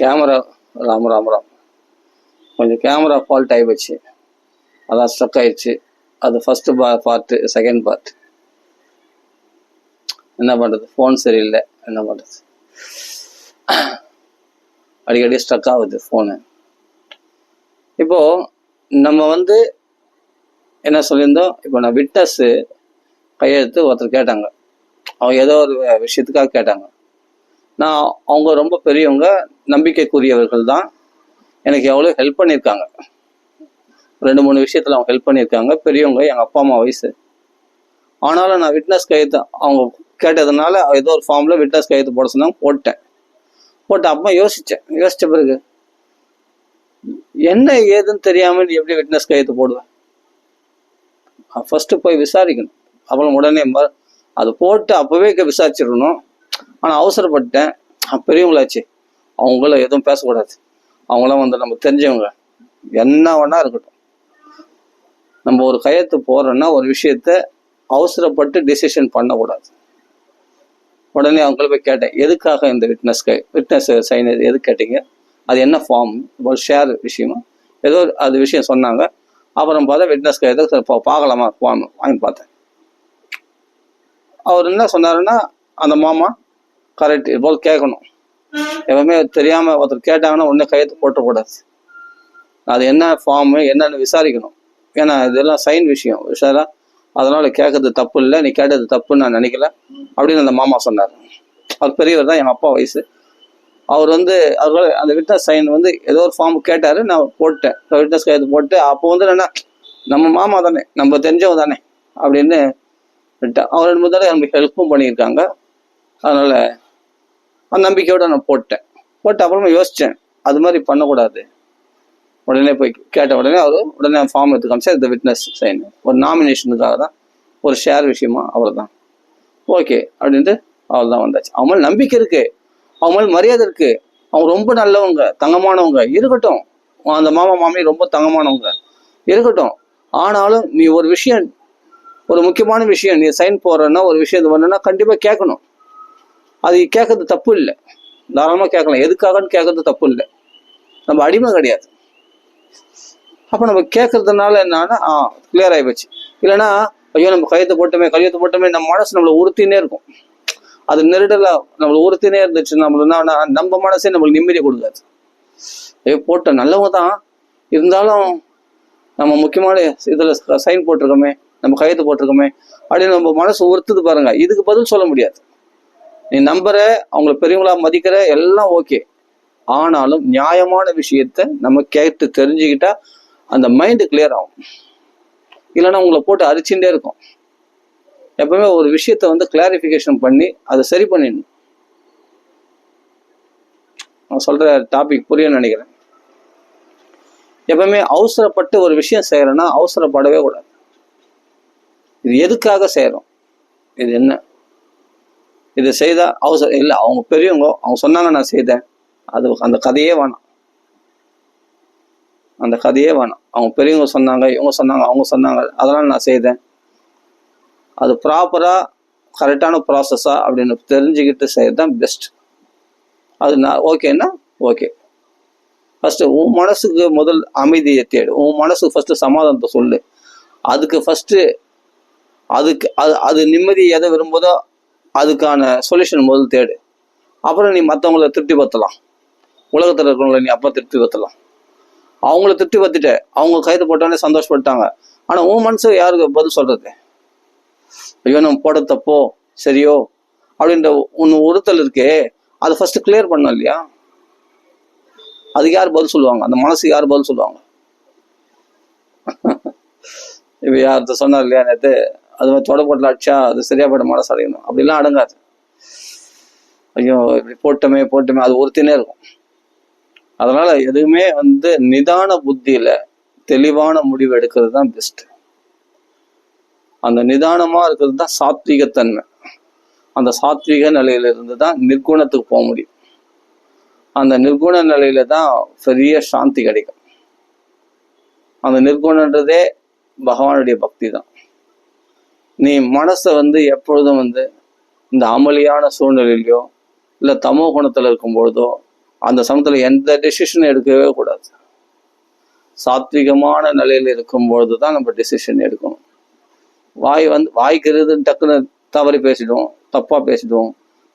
Camera Ram Ram Ram கொஞ்சம் camera fault ஆகிப்போச்சு, அதான் ஸ்ட்ரக் ஆயிடுச்சு. அது ஃபஸ்ட்டு பார்ட்டு, செகண்ட் பார்ட். என்ன பண்ணுறது, ஃபோன் சரியில்லை, என்ன பண்ணுறது, அடிக்கடி ஸ்ட்ரக் ஆகுது ஃபோனு. இப்போது நம்ம என்ன சொல்லியிருந்தோம், இப்போ நான் விட்னஸ்ஸு கையெழுத்து ஒருத்தர் கேட்டாங்க, அவங்க ஏதோ ஒரு விஷயத்துக்காக கேட்டாங்க. நான் அவங்க ரொம்ப பெரியவங்க, நம்பிக்கைக்குரியவர்கள் தான், எனக்கு எவ்வளோ ஹெல்ப் பண்ணியிருக்காங்க, 2-3 விஷயத்தில் அவங்க ஹெல்ப் பண்ணியிருக்காங்க, பெரியவங்க, எங்கள் அப்பா அம்மா வயசு. ஆனாலும் நான் விட்னஸ் கையெழுத்து அவங்க கேட்டதுனால ஏதோ ஒரு ஃபார்மில் விட்னஸ் கையெழுத்து போட சொன்னாங்க, போட்டு அப்போ யோசித்த பிறகு என்ன ஏதுன்னு தெரியாமல் எப்படி விட்னஸ் கையெழுத்து போடுவேன்? ஃபஸ்ட்டு போய் விசாரிக்கணும், அப்புறம் உடனே அது போட்டு அப்போவே விசாரிச்சிடணும். ஆனால் அவசரப்பட்டேன், பெரியவங்களாச்சு, அவங்கள எதுவும் பேசக்கூடாது, அவங்களாம் நம்ம தெரிஞ்சவங்க, என்ன வேணா இருக்கட்டும். நம்ம ஒரு கையெழுத்து போடுறோன்னா ஒரு விஷயத்த அவசரப்பட்டு டிசிஷன் பண்ணக்கூடாது. உடனே அவங்கள போய் கேட்டேன், எதுக்காக இந்த விட்னஸ் சைன் எது கேட்டீங்க, அது என்ன ஃபார்ம், ஒரு ஷேர் விஷயமா ஏதோ அது விஷயம் சொன்னாங்க. அப்புறம் பார்த்தா விட்னஸ் கையெழுத்து பார்க்கலாமா ஃபார்ம் வாங்கி பார்த்தேன். அவர் என்ன சொன்னாருன்னா, அந்த மாமா கரெக்ட், இது போல் கேட்கணும், எப்பவுமே தெரியாமல் ஒருத்தர் கேட்டாங்கன்னா உடனே கையெழுத்து போட்டக்கூடாது, அது என்ன ஃபார்மு என்னன்னு விசாரிக்கணும், ஏன்னா இதெல்லாம் சைன் விஷயம் விஷயம், அதனால கேட்கறது தப்பு இல்லை, நீ கேட்டது தப்புன்னு நான் நினைக்கல அப்படின்னு அந்த மாமா சொன்னார். அவர் பெரியவர் தான், எங்கள் அப்பா வயசு. அவர் அவர் அந்த விட்னஸ் சைன் ஏதோ ஒரு ஃபார்ம் கேட்டார், நான் போட்டேன், விட்னஸ் கையெழுத்து போட்டு. அப்போ என்ன, நம்ம மாமா தானே, நம்ம தெரிஞ்சவங்க தானே அப்படின்னு விட்டேன். அவர் 2 3 தடவை எனக்கு ஹெல்ப்பும் பண்ணியிருக்காங்க. அதனால அந்த நம்பிக்கையோட நான் போட்டு அப்புறமா யோசித்தேன், அது மாதிரி பண்ணக்கூடாது. உடனே போய் கேட்ட உடனே அவர் உடனே ஃபார்ம் எடுத்து காமிச்சா, இந்த விட்னஸ் சைன் ஒரு நாமினேஷனுக்காக தான், ஒரு ஷேர் விஷயமா, அவர் தான் ஓகே அப்படின்ட்டு அவள் தான் வந்தாச்சு. அவங்க மேலே நம்பிக்கை இருக்கு, அவங்க மேலே மரியாதை இருக்கு, அவங்க ரொம்ப நல்லவங்க, தங்கமானவங்க இருக்கட்டும், அந்த மாமா மாமி ரொம்ப தங்கமானவங்க இருக்கட்டும். ஆனாலும் நீ ஒரு விஷயம், ஒரு முக்கியமான விஷயம், நீ சைன் போடுறன்னா ஒரு விஷயம் பண்ணணும்னா கண்டிப்பாக கேட்கணும். அது கேட்கறது தப்பு இல்லை, தாராளமாக கேட்கலாம், எதுக்காகன்னு கேட்கறது தப்பு இல்லை, நம்ம அடிமை கிடையாது. அப்போ நம்ம கேட்கறதுனால என்னன்னா கிளியர் ஆகி போச்சு. இல்லைன்னா ஐயோ நம்ம கையெழுத்து போட்டோமே நம்ம மனசு நம்மளை உறுத்தினே இருக்கும், அது நெருடலா நம்மளை உறுத்தினே இருந்துச்சு. நம்ம மனசே நம்மளுக்கு நிம்மதியை கொடுக்காது. ஐயோ போட்ட நல்லவங்க தான், இருந்தாலும் நம்ம முக்கியமான இதில் சைன் போட்டிருக்கோமே, நம்ம கையெழுத்து போட்டிருக்கோமே அப்படின்னு நம்ம மனசு உறுத்துது பாருங்க. இதுக்கு பதில் சொல்ல முடியாது. நீ நம்புற, அவங்கள பெரியவங்களா மதிக்கிற, எல்லாம் ஓகே. ஆனாலும் நியாயமான விஷயத்த நம்ம கேட்டு தெரிஞ்சுக்கிட்டா அந்த மைண்டு கிளியர் ஆகும். இல்லைன்னா உங்களை போட்டு அரிச்சுட்டே இருக்கும். எப்பவுமே ஒரு விஷயத்த கிளாரிஃபிகேஷன் பண்ணி அதை சரி பண்ணிடணும். நான் சொல்ற டாபிக் புரியும்னு நினைக்கிறேன். எப்பவுமே அவசரப்பட்டு ஒரு விஷயம் செய்யறோன்னா அவசரப்படவே கூடாது. இது எதுக்காக செய்யறோம், இது என்ன, இது செய்தா அவசரம் இல்லை, அவங்க பெரியவங்க அவங்க சொன்னாங்க நான் செய்தேன், அது அந்த கதையே வேணாம், அந்த கதையே வேணாம். அவங்க பெரியவங்க சொன்னாங்க, இவங்க சொன்னாங்க, அவங்க சொன்னாங்க, அதனால நான் செய்தேன், அது ப்ராப்பராக கரெக்டான ப்ராசஸா அப்படின்னு தெரிஞ்சுக்கிட்டு செய்யறது தான் பெஸ்ட். அது நான் ஓகேன்னா ஓகே. ஃபர்ஸ்ட் உன் மனசுக்கு முதல் அமைதியை தேடு, உன் மனசுக்கு ஃபர்ஸ்ட் சமாதானத்தை சொல்லு. அதுக்கு ஃபர்ஸ்ட் அது நிம்மதி எதை விரும்புதோ அதுக்கான சொல்யூஷன் முதல் தேடு. அப்புறம் நீ மற்றவங்கள திருப்தி பற்றலாம், உலகத்தில் இருக்கிறவங்கள நீ அப்போ திருப்தி பற்றலாம். அவங்கள திருப்தி பற்றிட்டு அவங்க கைது போட்டோன்னே சந்தோஷப்பட்டாங்க. ஆனால் உன் மனசு யாருக்கு பதில் சொல்றது, ஐயோ நம்ம போட தப்போ சரியோ அப்படின்ற ஒன்று உறுத்தல் இருக்கே, அதை ஃபர்ஸ்ட் கிளியர் பண்ணோம் இல்லையா? அதுக்கு யார் பதில் சொல்லுவாங்க, அந்த மனசுக்கு யார் பதில் சொல்லுவாங்க? இப்போ யார்த்த சொன்னார் இல்லையா நேற்று, அது மாதிரி தொட போட்டில் அடிச்சா அது சரியா போய்ட மனசு அடையணும், அப்படிலாம் அடங்காது. ஐயோ இப்படி போட்டோமே அது ஒருத்தினே இருக்கும். அதனால எதுவுமே நிதான புத்தியில தெளிவான முடிவு எடுக்கிறது தான் பெஸ்ட். அந்த நிதானமா இருக்கிறது தான் சாத்வீகத்தன்மை. அந்த சாத்வீக நிலையில இருந்து தான் நிர்குணத்துக்கு போக முடியும். அந்த நிர்குண நிலையில தான் பெரிய சாந்தி கிடைக்கும். அந்த நிர்குணன்றதே பகவானுடைய பக்தி தான். நீ மனசை எப்பொழுதும் இந்த அமளியான சூழ்நிலையிலையோ இல்லை தமோ குணத்துல இருக்கும் பொழுதோ அந்த சமயத்தில் எந்த டெசிஷன் எடுக்கவே கூடாது. சாத்விகமான நிலையில் இருக்கும்பொழுது தான் நம்ம டெசிஷன் எடுக்கணும். வாய்க்கிறது டக்குன்னு தவறி பேசிடுவோம், தப்பா பேசிடுவோம்,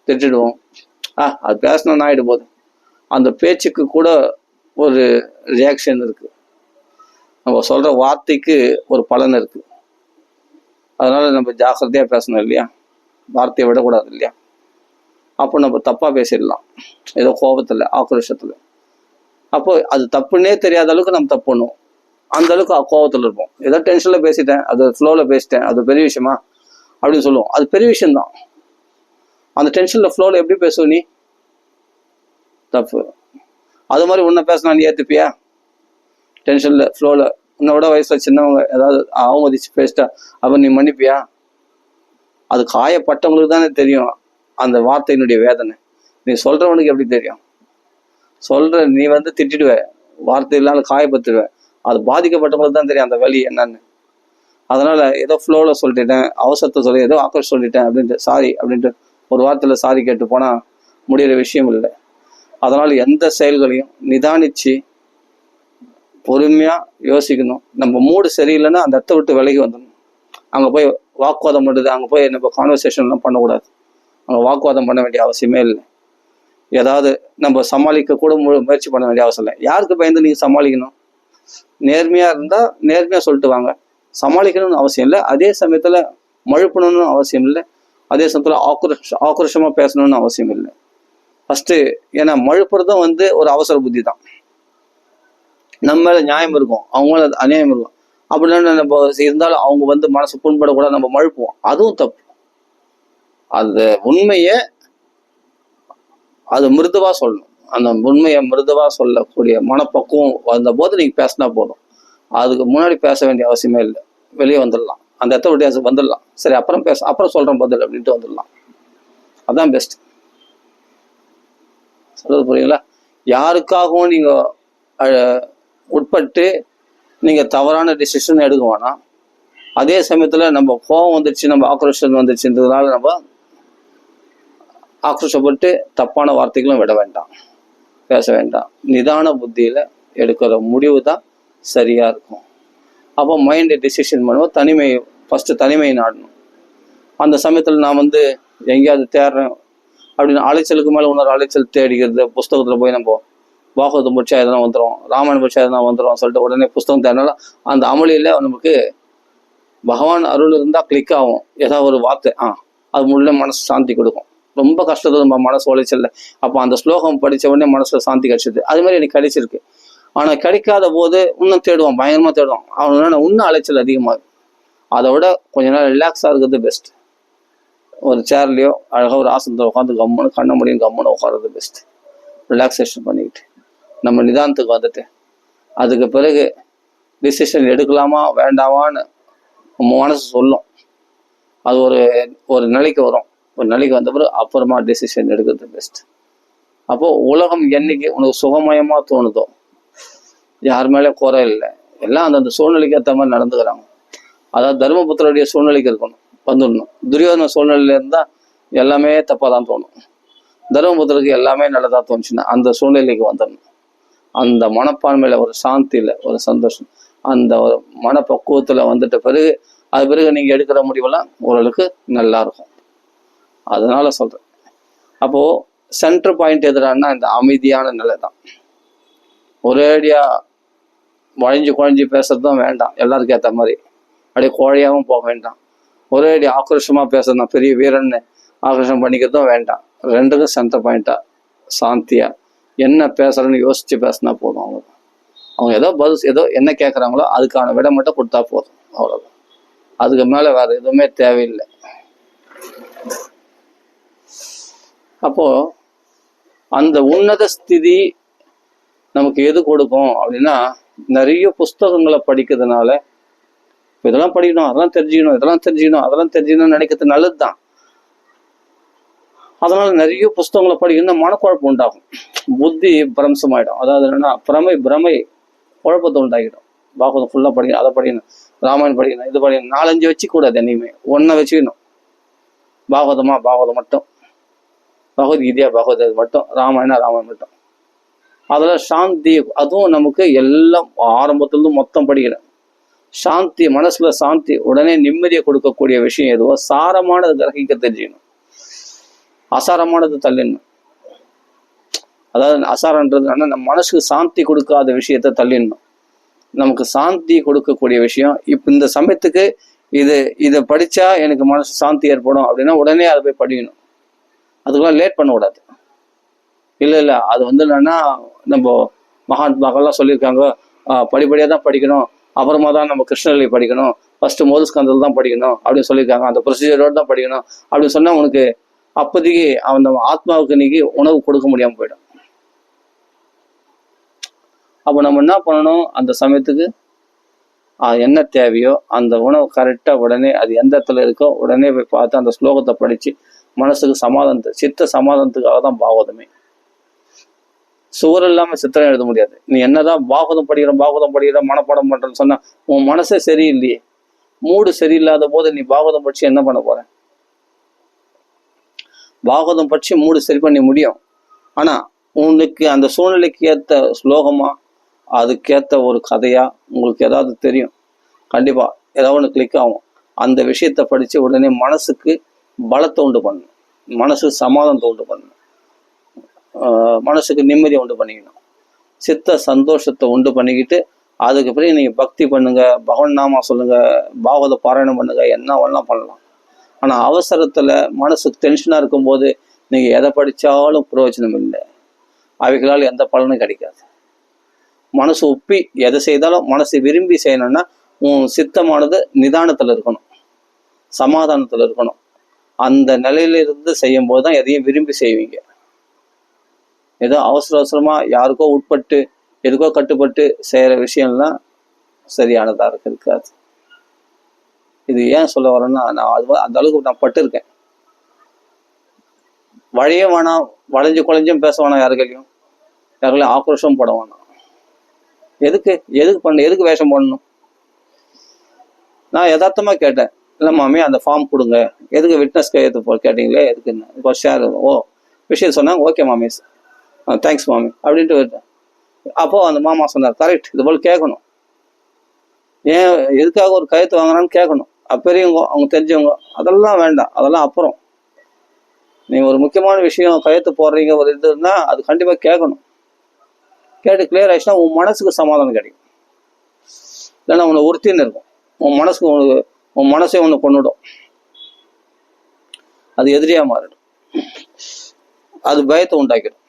திட்டிடுவோம். அது பேசணும்னு ஆயிடும் போது அந்த பேச்சுக்கு கூட ஒரு ரியாக்ஷன் இருக்கு. நம்ம சொல்ற வார்த்தைக்கு ஒரு பலன் இருக்கு. அதனால நம்ம ஜாக்கிரதையா பேசணும் இல்லையா? வார்த்தையை விடக்கூடாது இல்லையா? அப்போ நம்ம தப்பா பேசிடலாம், ஏதோ கோபத்துல ஆக்ரோஷத்துல. அப்போ அது தப்புன்னே தெரியாத அளவுக்கு நம்ம தப்பு பண்ணுவோம். அந்த அளவுக்கு கோபத்துல இருப்போம். ஏதோ டென்ஷன்ல பேசிட்டேன், அது ஃப்ளோல பேசிட்டேன், அது பெரிய விஷயமா அப்படின்னு சொல்லுவோம். அது பெரிய விஷயம்தான். அந்த டென்ஷன்ல ஃப்ளோல எப்படி பேசுவ நீ? தப்பு. அது மாதிரி உன்னை பேசினா நீ ஏத்துப்பியா? டென்ஷன்ல ஃப்ளோல உன்னோட வயசுல சின்னவங்க ஏதாவது அவமதிச்சு பேசிட்டா அப்ப நீ மன்னிப்பியா? அது காயப்பட்டவங்களுக்கு தானே தெரியும் அந்த வார்த்தையினுடைய வேதனை. நீ சொல்றவனுக்கு எப்படி தெரியும்? நீ திட்டிடுவ, வார்த்தை இல்லாத காயப்பட்டுடுவ. அது பாதிக்கப்பட்டவங்களுக்கு தான் தெரியும் அந்த வலி என்னன்னு. அதனால ஏதோ ஃப்ளோல சொல்லிட்டேன், அவசரத்தை சொல்லி ஏதோ ஆக்ரோஷம் சொல்லிட்டேன் அப்படின்ட்டு சாரி அப்படின்ட்டு ஒரு வார்த்தையில சாரி கேட்டு போனா முடிகிற விஷயம் இல்லை. அதனால எந்த செயல்களையும் நிதானிச்சு பொறுமையா யோசிக்கணும். நம்ம மூடு சரியில்லைன்னா அந்த இடத்த விட்டு விலகி வந்துடணும். அங்க போய் வாக்குவாதம் பண்ணுறது, அங்க போய் நம்ம கான்வர்சேஷன்லாம் பண்ணக்கூடாது. அங்க வாக்குவாதம் பண்ண வேண்டிய அவசியமே இல்லை. ஏதாவது நம்ம சமாளிக்க கூட முயற்சி பண்ண வேண்டிய அவசியம் இல்லை. யாருக்கு பயந்து நீங்க சமாளிக்கணும்? நேர்மையா இருந்தா நேர்மையா சொல்லிட்டு வாங்க. சமாளிக்கணும்னு அவசியம் இல்லை. அதே சமயத்துல மழுப்பணும்னு அவசியம் இல்லை. அதே சமயத்துல ஆக்ரோஷமா பேசணும்னு அவசியம் இல்லை. ஃபர்ஸ்ட் ஏன்னா மழுப்புறதும் ஒரு அவசர புத்தி தான். நம்ம மேல நியாயம் இருக்கும், அவங்க மேல அநியாயம் இருக்கும். அப்படின்னு நம்ம இருந்தாலும் அவங்க மனசு புண்படக்கூடாது, நம்ம மழுப்புவோம். அதுவும் தப்பு. அந்த உண்மையை அது மிருதுவா சொல்லணும். அந்த உண்மையை மிருதுவா சொல்லக்கூடிய மனப்பக்குவம் வந்த போது நீங்க பேசினா போதும். அதுக்கு முன்னாடி பேச வேண்டிய அவசியமே இல்லை. வெளியே வந்துடலாம், அந்த இடத்த விட்டு வந்துடலாம். சரி அப்புறம் சொல்றேன் பதில் அப்படின்ட்டு வந்துடலாம். அதான் பெஸ்ட். சொல்றது புரியுங்களா? யாருக்காகவும் நீங்க உட்பட்டு நீங்க தவறான டிசிஷன் எடுக்க வேணாம். அதே சமயத்துல நம்ம கோபம் வந்துடுச்சு, நம்ம ஆக்ரோஷம் வந்துடுச்சுன்றதுனால நம்ம ஆக்ரோஷப்பட்டு தப்பான வார்த்தைகளும் விட வேண்டாம், பேச வேண்டாம். நிதான புத்தியில எடுக்கிற முடிவு தான் சரியா இருக்கும். அப்போ மைண்ட் டிசிஷன் பண்ணுவோம். ஃபர்ஸ்ட் தனிமையை நாடணும். அந்த சமயத்துல நான் எங்கேயாவது தேடுறேன் அப்படின்னு அலைச்சலுக்கு மேல இன்னொரு அலைச்சல் தேடிக்கிறது. புஸ்தகத்துல போய் நம்ம பாகவதம் முடிச்சா எதனா வந்துடும், ராமாயணம் முடிச்சா எதனா வந்துடும் சொல்லிட்டு உடனே புஸ்தகம் தேடினால அந்த அமளியில நமக்கு பகவான் அருள் இருந்தா கிளிக் ஆகும். ஏதாவது ஒரு வார்த்தை அது முள்ள மனசு சாந்தி கொடுக்கும். ரொம்ப கஷ்டத்துல நம்ம மனசு உழைச்சல்ல. அப்போ அந்த ஸ்லோகம் படிச்ச உடனே மனசுல சாந்தி கிடைச்சது. அது மாதிரி எனக்கு கிடைச்சிருக்கு. ஆனா கிடைக்காத போது இன்னும் தேடுவான், பயங்கரமா தேடுவான். அவனால இன்னும் அலைச்சல் அதிகமாகும். அதை விட கொஞ்ச நேரம் ரிலாக்ஸா இருக்கிறது பெஸ்ட். ஒரு சேர்லயோ அழகா ஒரு ஆசனத்தில் உட்காந்து கம்முன்னு கண்ண முடியும் கம்முன்னு உட்கார்றது பெஸ்ட். ரிலாக்ஸேஷன் பண்ணிக்கிட்டு நம்ம நிதானத்துக்கு அதுக்கு பிறகு டிசிஷன் எடுக்கலாமா வேண்டாமான்னு மனசு சொல்லும். அது ஒரு நிலைக்கு வரும். ஒரு நிலைக்கு வந்த பிறகு அப்புறமா டிசிஷன் எடுக்கிறது பெஸ்ட். அப்போ உலகம் என்னைக்கு உனக்கு சுகமயமா தோணுதோ, யார் மேலே குறை இல்லை, எல்லாம் அந்தந்த சூழ்நிலைக்கு ஏற்ற மாதிரி நடந்துக்கிறாங்க. அதாவது தர்மபுத்திரருடைய சூழ்நிலைக்கு இருக்கணும், வந்துடணும். துரியோதன சூழ்நிலையில இருந்தா எல்லாமே தப்பா தான் தோணும். தர்மபுத்திரருக்கு எல்லாமே நல்லதா தோணுச்சுன்னா அந்த சூழ்நிலைக்கு வந்துடணும். அந்த மனப்பான்மையில ஒரு சாந்தியில ஒரு சந்தோஷம், அந்த ஒரு மனப்பக்குவத்துல வந்துட்ட பிறகு அது பிறகு நீங்க எடுக்கிற முடிவெல்லாம் ஓரளவுக்கு நல்லா இருக்கும். அதனால சொல்றேன். அப்போ சென்டர் பாயிண்ட் எதிரானா இந்த அமைதியான நிலை தான். ஒரேடியா குழஞ்சி பேசுறதும் வேண்டாம். எல்லாருக்கும் ஏற்ற மாதிரி அப்படியே கோழையாகவும் போக வேண்டாம். ஒரேடி ஆக்ரோஷமா பேசுறதும் பெரிய வீரன்னு ஆக்ரோஷம் பண்ணிக்கிறதும் வேண்டாம். ரெண்டுக்கும் சென்டர் பாயிண்டா சாந்தியா என்ன பேசுறேன்னு யோசிச்சு பேசினா போதும். அவங்க ஏதோ என்ன கேட்குறாங்களோ அதுக்கான விட மட்டும் கொடுத்தா போதும், அவ்வளவுதான். அதுக்கு மேல வேற எதுவுமே தேவையில்லை. அப்போ அந்த உன்னத ஸ்திதி நமக்கு எது கொடுக்கும் அப்படின்னா, நிறைய புஸ்தகங்களை படிக்கிறதுனால இதெல்லாம் படிக்கணும், அதெல்லாம் தெரிஞ்சுக்கணும்னு நினைக்கிறது நல்லதுதான். அதனால நிறைய புஸ்தகங்களை படிக்கணும், மனக்குழப்பம் உண்டாகும், புத்தி பிரம்சமாயிடும். அதாவது என்னன்னா பிரமை குழப்பத்தை உண்டாகிடும். பாகவதம் ஃபுல்லா படிக்கணும், அதை படிக்கணும், ராமாயணம் படிக்கணும், இது படிக்கணும், 4-5 வச்சு கூடாது. என்னையுமே ஒன்றை வச்சுக்கணும். பாகவதம் மட்டும், பகவத்கீதையா பகவத்கீதை மட்டும், ராமாயணம் மட்டும். அதில் சாந்தி, அதுவும் நமக்கு எல்லாம் ஆரம்பத்துலேருந்து மொத்தம் படிக்கிறேன். சாந்தி, மனசுல சாந்தி, உடனே நிம்மதியை கொடுக்கக்கூடிய விஷயம் எதுவோ சாரமானது கிரகிக்க தெரிஞ்சுக்கணும், அசாரமானது தள்ளிடணும். அதாவது அசாரன்றது நம்ம மனசுக்கு சாந்தி கொடுக்காத விஷயத்த தள்ளிடணும். நமக்கு சாந்தி கொடுக்கக்கூடிய விஷயம் இப்போ இந்த சமயத்துக்கு இதை படித்தா எனக்கு மனசு சாந்தி ஏற்படும் அப்படின்னா உடனே அதை போய் படிக்கணும். அதுக்கெல்லாம் லேட் பண்ணக்கூடாது. இல்லை அது என்னன்னா நம்ம மகாத்மாக்கள்லாம் சொல்லியிருக்காங்க, படிப்படியாக தான் படிக்கணும், அப்புறமா தான் நம்ம கிருஷ்ணலீலை படிக்கணும், ஃபர்ஸ்ட் முதல் ஸ்கந்தல் தான் படிக்கணும் அப்படின்னு சொல்லியிருக்காங்க, அந்த ப்ரொசீஜரோடு தான் படிக்கணும் அப்படின்னு சொன்னால் உனக்கு அப்போதைக்கு அந்த ஆத்மாவுக்கு இன்னைக்கு உணவு கொடுக்க முடியாமல் போயிடும். அப்போ நம்ம என்ன பண்ணணும், அந்த சமயத்துக்கு என்ன தேவையோ அந்த உணவு கரெக்டாக உடனே அது எந்த இடத்துல இருக்கோ உடனே போய் பார்த்து அந்த ஸ்லோகத்தை படித்து மனசுக்கு சித்த சமாதானத்துக்காக தான் பாகவதமே. சுவர் இல்லாமல் சித்திரம் எழுத முடியாது. நீ என்னதான் பாகவதம் படிக்கிற மனப்பாடம் பண்ணுறேன்னு சொன்னால் உன் மனசே சரியில்லையே, மூடு சரியில்லாத போது நீ பாகவதம் படிச்சு என்ன பண்ண போற? பாகவதம் படிச்சு மூடு சரி பண்ணி முடியும், ஆனால் உனக்கு அந்த சூழ்நிலைக்கு ஏற்ற ஸ்லோகமா அதுக்கேற்ற ஒரு கதையா உங்களுக்கு ஏதாவது தெரியும், கண்டிப்பா ஏதாவது ஒன்று கிளிக் ஆகும். அந்த விஷயத்த படிச்சு உடனே மனசுக்கு பலத்தை உண்டு பண்ணணும், மனசுக்கு சமாதானத்தை உண்டு பண்ணணும், மனசுக்கு நிம்மதியை உண்டு பண்ணிக்கணும், சித்த சந்தோஷத்தை உண்டு பண்ணிக்கிட்டு அதுக்கு பிறகு நீங்க பக்தி பண்ணுங்க, பகவன் நாமா சொல்லுங்க, பாகவத பாராயணம் பண்ணுங்க, என்ன வேணாலும் பண்ணலாம். ஆனா அவசரத்துல மனசுக்கு டென்ஷனா இருக்கும்போது நீங்க எதை படிச்சாலும் பிரயோஜனம் இல்லை, அவைகளால் எந்த பலனும் கிடைக்காது. மனசு ஒப்பி எதை செய்தாலும் மனசை விரும்பி செய்யணும்னா உன் சித்தமானது நிதானத்துல இருக்கணும், சமாதானத்துல இருக்கணும். அந்த நிலையிலிருந்து செய்யும் போது தான் எதையும் விரும்பி செய்வீங்க. ஏதோ அவசரமா யாருக்கோ உட்பட்டு எதுக்கோ கட்டுப்பட்டு செய்யற விஷயம்லாம் சரியானதா இருக்காது. இது ஏன் சொல்ல வரேன்னா, நான் அந்த அளவுக்கு நான் பட்டிருக்கேன். வழியே வேணாம், வளைஞ்சு குலைஞ்சும் பேச வேணாம், யாருக்கையும் ஆக்ரோஷம் போட வேணாம். எதுக்கு வேஷம் போடணும்? நான் யதார்த்தமா கேட்டேன், இல்லை மாமி அந்த ஃபார்ம் கொடுங்க, எதுக்கு விட்னஸ் கையெழுத்து கேட்டீங்களே எதுக்குன்னு, இப்போ ஷேர் விஷயம் சொன்னாங்க, ஓகே மாமி தேங்க்ஸ் மாமி அப்படின்ட்டு விட்டேன். அப்போ அந்த மாமா சொன்னார், கரெக்ட், இது போல் கேட்கணும், ஏன் எதுக்காக ஒரு கையெழுத்து வாங்குறான்னு கேட்கணும். பெரியவங்க அவங்க தெரிஞ்சவங்க அதெல்லாம் வேண்டாம், அதெல்லாம் அப்புறம். நீங்க ஒரு முக்கியமான விஷயம் கையெழுத்து போடுறீங்க ஒரு இதுன்னா அது கண்டிப்பா கேட்கணும். கேட்டு கிளியர் ஆயிடுச்சுன்னா உன் மனசுக்கு சமாதானம் கிடைக்கும். இல்லைன்னா உன்னை உறுத்தின்னு இருக்கும், உன் மனசே ஒன்று கொண்டுடும், அது எதிரியா மாறிடும், அது பயத்தை உண்டாக்கிடும்.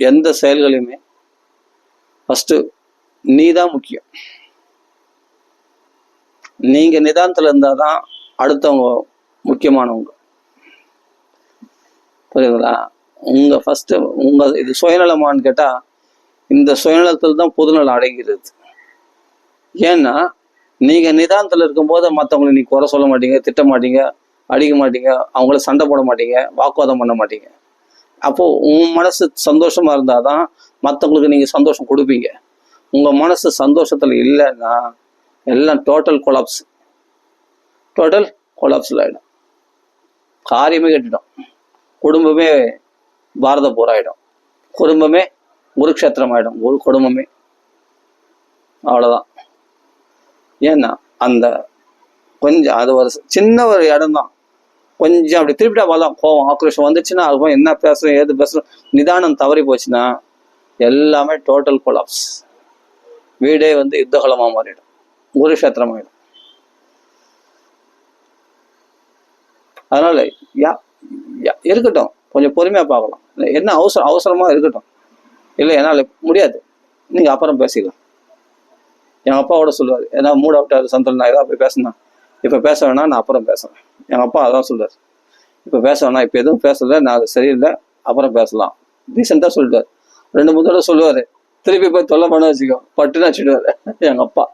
எந்த செயல்களையுமே ஃபர்ஸ்ட் நீ தான் முக்கியம். நீங்க நிதானத்துல இருந்தாதான் அடுத்தவங்க முக்கியமானவங்க, புரியுதுங்களா? இது சுயநலமான்னு கேட்டா இந்த சுயநலத்தில் தான் பொதுநலம் அடங்கிறது. ஏன்னா நீங்க நிதானத்துல இருக்கும்போது மற்றவங்களை நீ குறை சொல்ல மாட்டீங்க, திட்ட மாட்டீங்க, அடிக்க மாட்டீங்க, அவங்கள சண்டை போட மாட்டீங்க, வாக்குவாதம் பண்ண மாட்டீங்க. அப்போ உன் மனசு சந்தோஷமா இருந்தாதான் மற்றவங்களுக்கு நீங்க சந்தோஷம் கொடுப்பீங்க. உங்க மனசு சந்தோஷத்துல இல்லைன்னா எல்லாம் டோட்டல் கொலாப்ஸ்ல ஆயிடும், காரியமே கட்டிடும், குடும்பமே பாரத போர் ஆயிடும், குடும்பமே குருக்ஷேத்திரம் ஆயிடும், ஒரு குடும்பமே அவ்வளவுதான். ஏன்னா அந்த கொஞ்சம் அது ஒரு சின்ன ஒரு இடம் தான், கொஞ்சம் அப்படி திருப்பிட்டா வரலாம், கோவம் ஆக்ரோஷம் வந்துச்சுன்னா அதுவும் என்ன பேசுறோம் ஏது பேசுறோம் நிதானம் தவறி போச்சுன்னா எல்லாமே டோட்டல் கொலாப்ஸ், வீடே யுத்தகலமா மாறிடும், குருக்ஷேத்திரம் ஆயிடும். அதனால இருக்கட்டும், கொஞ்சம் பொறுமையா பார்க்கலாம், என்ன அவசரமா இருக்கட்டும், இல்லை என்னால் முடியாது நீங்க அப்புறம் பேசிக்கலாம். எங்க அப்பாவோட சொல்லுவாரு, ஏன்னா மூட் அவுட் சந்தோஷம், நான் ஏதாவது போய் பேசினேன், இப்ப பேச வேணாம், நான் அப்புறம் பேசுறேன். எங்க அப்பா அதான் சொல்லுவார், இப்ப பேச வேணாம், இப்ப எதுவும் பேசல, நான் அது சரியில்லை, அப்புறம் பேசலாம், ரீசெண்டா சொல்லிட்டாரு. 2-3 தடவை சொல்லுவாரு, திருப்பி போய் தொல்லை பண்ண வச்சுக்கோ பட்டுன்னு வச்சுடுவாரு எங்க அப்பா.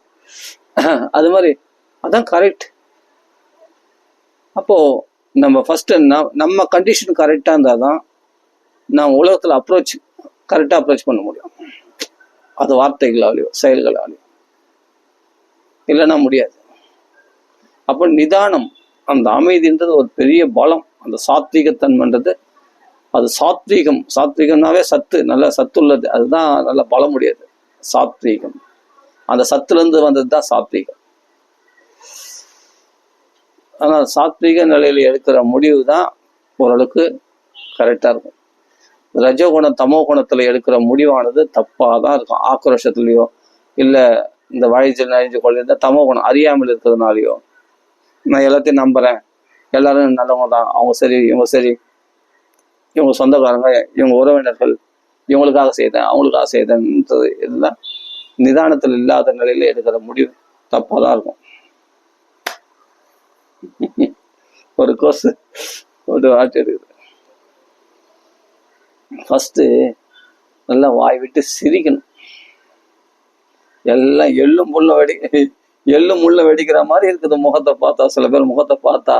அது மாதிரி அதான் கரெக்ட். அப்போ நம்ம ஃபர்ஸ்ட் நம்ம கண்டிஷன் கரெக்டா இருந்தாதான் நான் உலகத்துல கரெக்டா அப்ரோச் பண்ண முடியும், அது வார்த்தைகளாலேயோ செயல்களாலேயோ, இல்லைன்னா முடியாது. அப்போ நிதானம், அந்த அமைதின்றது ஒரு பெரிய பலம், அந்த சாத்விகத்தன்மைன்றது அது சாத்வீகம். சாத்வீகம்னாவே சத்து, நல்ல சத்து உள்ளது, அதுதான் நல்ல பலம் உடையது சாத்வீகம். அந்த சத்துலேருந்து வந்தது தான் சாத்வீகம். ஆனால் சாத்வீக நிலையில் எடுக்கிற முடிவு தான் ஓரளவுக்கு கரெக்டாக இருக்கும். ரஜோகுணம் தமோ குணத்தில் எடுக்கிற முடிவானது தப்பாக தான் இருக்கும். ஆக்ரோஷத்துலேயோ இல்லை இந்த வழிச்சல் நழிஞ்சு கொள்ளிருந்த தமோ குணம் அறியாமல் இருக்கிறதுனாலையோ, நான் எல்லாத்தையும் நம்புகிறேன், எல்லாரும் நல்லவங்க தான், அவங்க சரி இவங்க சரி, இவங்க சொந்தக்காரங்க, இவங்க உறவினர்கள், இவங்களுக்காக செய்தேன் அவங்களுக்காக செய்தேன்ன்றது இதெல்லாம் நிதானத்தில் இல்லாத நிலையில எடுக்கிற முடிவு தப்பாக தான் இருக்கும். ஒரு கோர்ஸ் ஒரு வாட்டி எடுக்குது. ஃபஸ்ட்டு நல்லா வாய் விட்டு சிரிக்கணும். எல்லாம் எள்ளும் முள்ள வெடிக்கிற மாதிரி இருக்குது முகத்தை பார்த்தா. சில பேர் முகத்தை பார்த்தா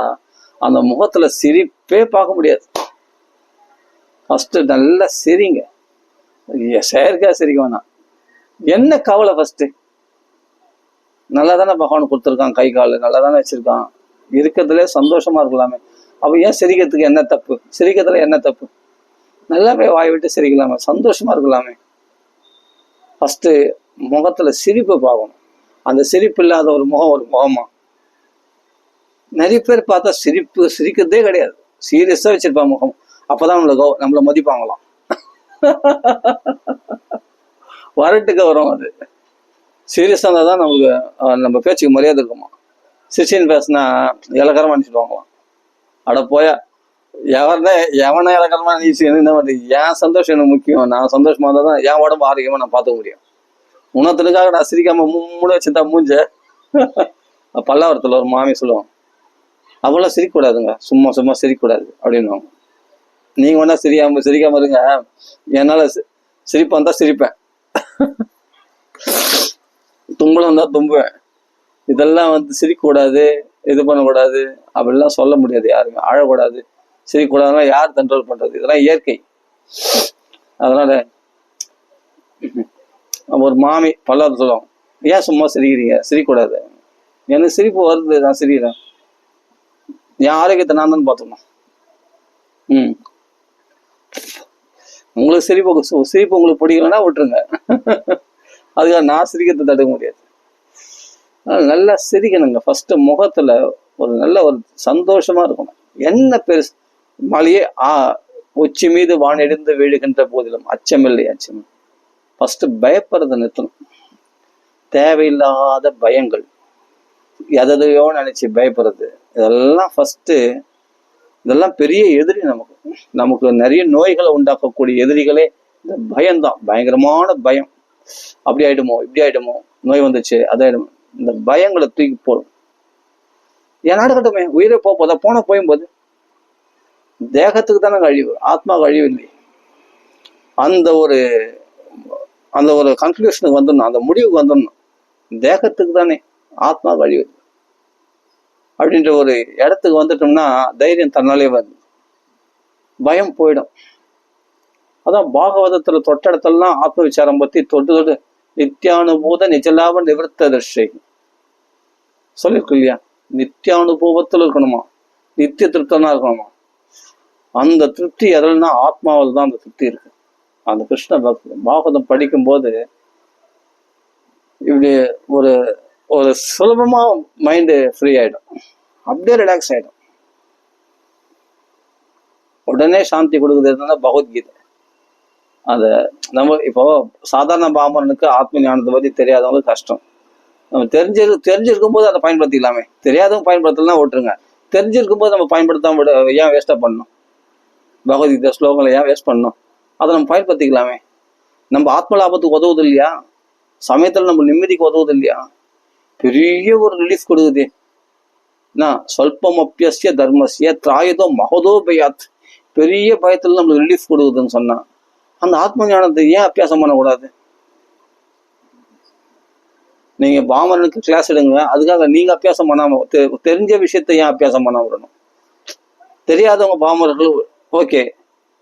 அந்த முகத்துல சிரிப்பே பார்க்க முடியாது. ஃபஸ்ட்டு நல்லா சிரிங்க, செயற்கையா சிரிக்க வேணாம். என்ன கவலை? ஃபஸ்ட்டு நல்லா தானே பகவான் கொடுத்துருக்கான், கை கால் நல்லா தானே வச்சிருக்கான், இருக்கிறதுலே சந்தோஷமா இருக்கலாமே. அப்ப ஏன் சிரிக்கிறதுக்கு என்ன தப்பு? சிரிக்கிறதுல என்ன தப்பு? நல்லா போய் வாய் விட்டு சிரிக்கலாமே, சந்தோஷமா இருக்கலாமே. ஃபஸ்ட்டு முகத்துல சிரிப்பு பார்க்கணும். அந்த சிரிப்பு இல்லாத ஒரு முகமா? நிறைய பேர் பார்த்தா சிரிக்கிறதே கிடையாது, சீரியஸா வச்சிருப்பாங்க முகம். அப்பதான் நம்மளை மதிப்பாங்களாம். வரட்டுக்கு வரும். அது சீரியஸா இருந்தா தான் நம்மளுக்கு நம்ம பேச்சுக்கு மரியாதை இருக்குமா. சிரிச்சின்னு பேசினா இலக்கரமா நினைச்சிடுவாங்களாம். அட போயா, எவனை இலக்கரமா நினைச்சு என்ன பண்ணுறது? என் சந்தோஷம் எனக்கு முக்கியம். நான் சந்தோஷமா இருந்தா தான் என் உடம்பு ஆரோக்கியமா நான் பார்த்துக்க முடியும். உணத்துக்காக நான் சிரிக்காம மூட வச்சுதான் மூஞ்ச. பல்லாவரத்துல ஒரு மாமி சொல்லுவாங்க, அவெல்லாம் சிரிக்கக்கூடாதுங்க, சும்மா சிரிக்கக்கூடாது அப்படின்னுவாங்க. நீங்க வேணா சிரிக்காம இருங்க, என்னால சிரிப்பா இருந்தா சிரிப்பேன், தும்பலம் இருந்தா தும்புவேன். இதெல்லாம் சிரிக்கக்கூடாது, இது பண்ணக்கூடாது அப்படிலாம் சொல்ல முடியாது யாருமே. அழக்கூடாது, சிரிக்கக்கூடாதுன்னா யார் கண்ட்ரோல் பண்றது? இதெல்லாம் இயற்கை. அதனால ஒரு மாமி பல்லாவது சொல்லுவாங்க, ஏன் சும்மா சிரிக்கிறீங்க, சிரிக்கக்கூடாது. எனக்கு சிரிப்பு வருது, நான் சிரிக்கிறேன், என் ஆரோக்கியத்தை நான் தான் பார்த்துக்கணும். உங்களுக்கு சிரிப்பு உங்களுக்கு பிடிக்கலன்னா விட்டுருங்க. அதுக்காக நான் சிரிக்கிறத தடுக்க முடியாது. நல்லா சிரிக்கணுங்க. ஃபர்ஸ்ட் முகத்துல ஒரு நல்ல ஒரு சந்தோஷமா இருக்கணும். என்ன பெருசு மழையே உச்சி மீது வானெடுந்து வீழுகின்ற போதிலும் அச்சமில்லை அச்சம். ஃபர்ஸ்ட் பயப்படுறதை நிறுத்தணும். தேவையில்லாத பயங்கள், எதையோ நினைச்சு பயப்படுறது, இதெல்லாம் ஃபர்ஸ்ட். இதெல்லாம் பெரிய எதிரி. நமக்கு நிறைய நோய்களை உண்டாக்கக்கூடிய எதிரிகளே இந்த பயம்தான். பயங்கரமான பயம். அப்படி ஆயிடுமோ, இப்படி ஆயிடுமோ, நோய் வந்துச்சு அதாயிடுமோ, இந்த பயங்களை தூக்கி போடும். என் நாடு கட்டுமே, உயிரை போதா போயும்போது தேகத்துக்கு தானே அழிவு, ஆத்மாவுக்கு அழிவு இல்லை. அந்த ஒரு கன்க்ளூஷனுக்கு வந்துடணும், அந்த முடிவுக்கு வந்துடணும். தேகத்துக்கு தானே, ஆத்மாவுக்கு அழிவு அப்படின்ற ஒரு இடத்துக்கு வந்துட்டோம்னா தைரியம் தன்னாலே வருது, பயம் போயிடும். அதான் பாகவதத்துல தொட்ட இடத்துலாம் ஆத்ம விசாரம் பத்தி தொட்டு நித்தியானுபூத நிஜலாப நிவர்த்த தர்ஷை சொல்லிருக்கு இல்லையா? நித்தியானுபவத்துல இருக்கணுமா, நித்திய திருப்தனா இருக்கணுமா. அந்த திருப்தி எதுலன்னா ஆத்மாவில் தான் அந்த திருப்தி இருக்கு. அந்த கிருஷ்ண பக்தி பாகவதம் படிக்கும் போது இப்படி ஒரு சுலபமா மைண்டு ஃப்ரீ ஆயிடும், அப்படியே ரிலாக்ஸ் ஆயிடும். உடனே சாந்தி கொடுக்குறது பகவத்கீதை. அத நம்ம இப்போ சாதாரண பாமரனுக்கு ஆத்ம ஞானத்தை பத்தி தெரியாதவங்களுக்கு கஷ்டம். நம்ம தெரிஞ்சிருக்கும் போது அதை பயன்படுத்திக்கலாமே. தெரியாதவங்க பயன்படுத்தலாம் விட்டுருங்க. தெரிஞ்சிருக்கும் போது நம்ம பயன்படுத்தாம ஏன் வேஸ்டா பண்ணணும்? பகவத்கீதை ஸ்லோகங்களை ஏன் வேஸ்ட் பண்ணணும்? அதை நம்ம பயன்படுத்திக்கலாமே. நம்ம ஆத்ம லாபத்துக்கு உதவுது இல்லையா? சமயத்துல நம்ம நிம்மதிக்கு உதவுது இல்லையா? பெரிய ஒரு ரிலீஃப் கொடுக்குது. சொல்பம் அப்பியசிய தர்மசிய திராயுதோ மகதோ பயாத். பெரிய பயத்துல நம்மளுக்கு ரிலீஃப் கொடுக்குதுன்னு சொன்னா அந்த ஆத்ம ஞானத்தை ஏன் அபியாசம் பண்ணக்கூடாது? நீங்க பாமரனுக்கு கிளாஸ் எடுங்க, அதுக்காக நீங்க அபியாசம் பண்ணாம தெரிஞ்ச விஷயத்த ஏன் அபியாசம் பண்ணாம விடணும்? தெரியாதவங்க பாமரர்கள் ஓகே,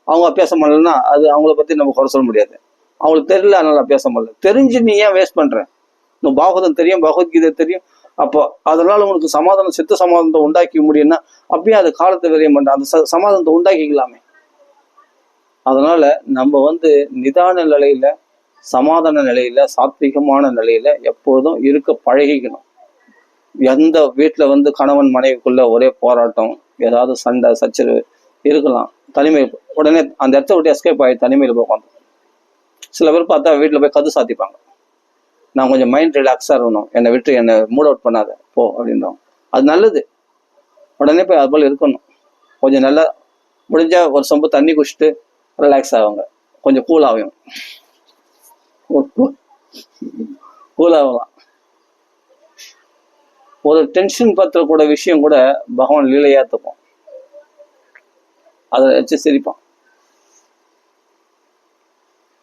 அவங்க அபியாசம் பண்ணலன்னா அது அவங்கள பத்தி நம்ம குறை சொல்ல முடியாது. அவங்களுக்கு தெரியல அதனால அபியாசம் பண்ணல. தெரிஞ்சு நீ ஏன் வேஸ்ட் பண்ற? பாகவதம் தெரியும், பகவத்கீதை தெரியும், அப்போ அதனால உனக்கு சமாதானம், சித்த சமாதானத்தை உண்டாக்கி முடியும்னா அப்பயே அது காலத்தை விரையும் பண்ண அந்த சமாதானத்தை உண்டாக்கிக்கலாமே. அதனால நம்ம நிதான நிலையில, சமாதான நிலையில, சாத்விகமான நிலையில எப்பொழுதும் இருக்க பழகிக்கணும். எந்த வீட்டுல கணவன் மனைவிக்குள்ள ஒரே போராட்டம், ஏதாவது சண்டை சச்சரவு இருக்கலாம். தனிமை உடனே அந்த இடத்த விட்டு எஸ்கேப் ஆகி தனிமையில போய் உட்காந்து. சில பேர் பார்த்தா வீட்டுல போய் கது சாத்திப்பாங்க. நான் கொஞ்சம் மைண்ட் ரிலாக்ஸா இருக்கணும், என்னை விட்டு என்னை மூட் அவுட் பண்ணாத போ அப்படின்றோம். அது நல்லது. உடனே போய் அது போல இருக்கணும். கொஞ்சம் நல்லா முடிஞ்சா ஒரு சொம்பு தண்ணி குடிச்சிட்டு ரிலாக்ஸ் ஆவாங்க, கொஞ்சம் கூல் ஆகும். கூல் ஆகலாம். ஒரு டென்ஷன் பத்திர கூட விஷயம் கூட பகவான் லீலையாத்துப்போம், அதை வச்சு சிரிப்பான்.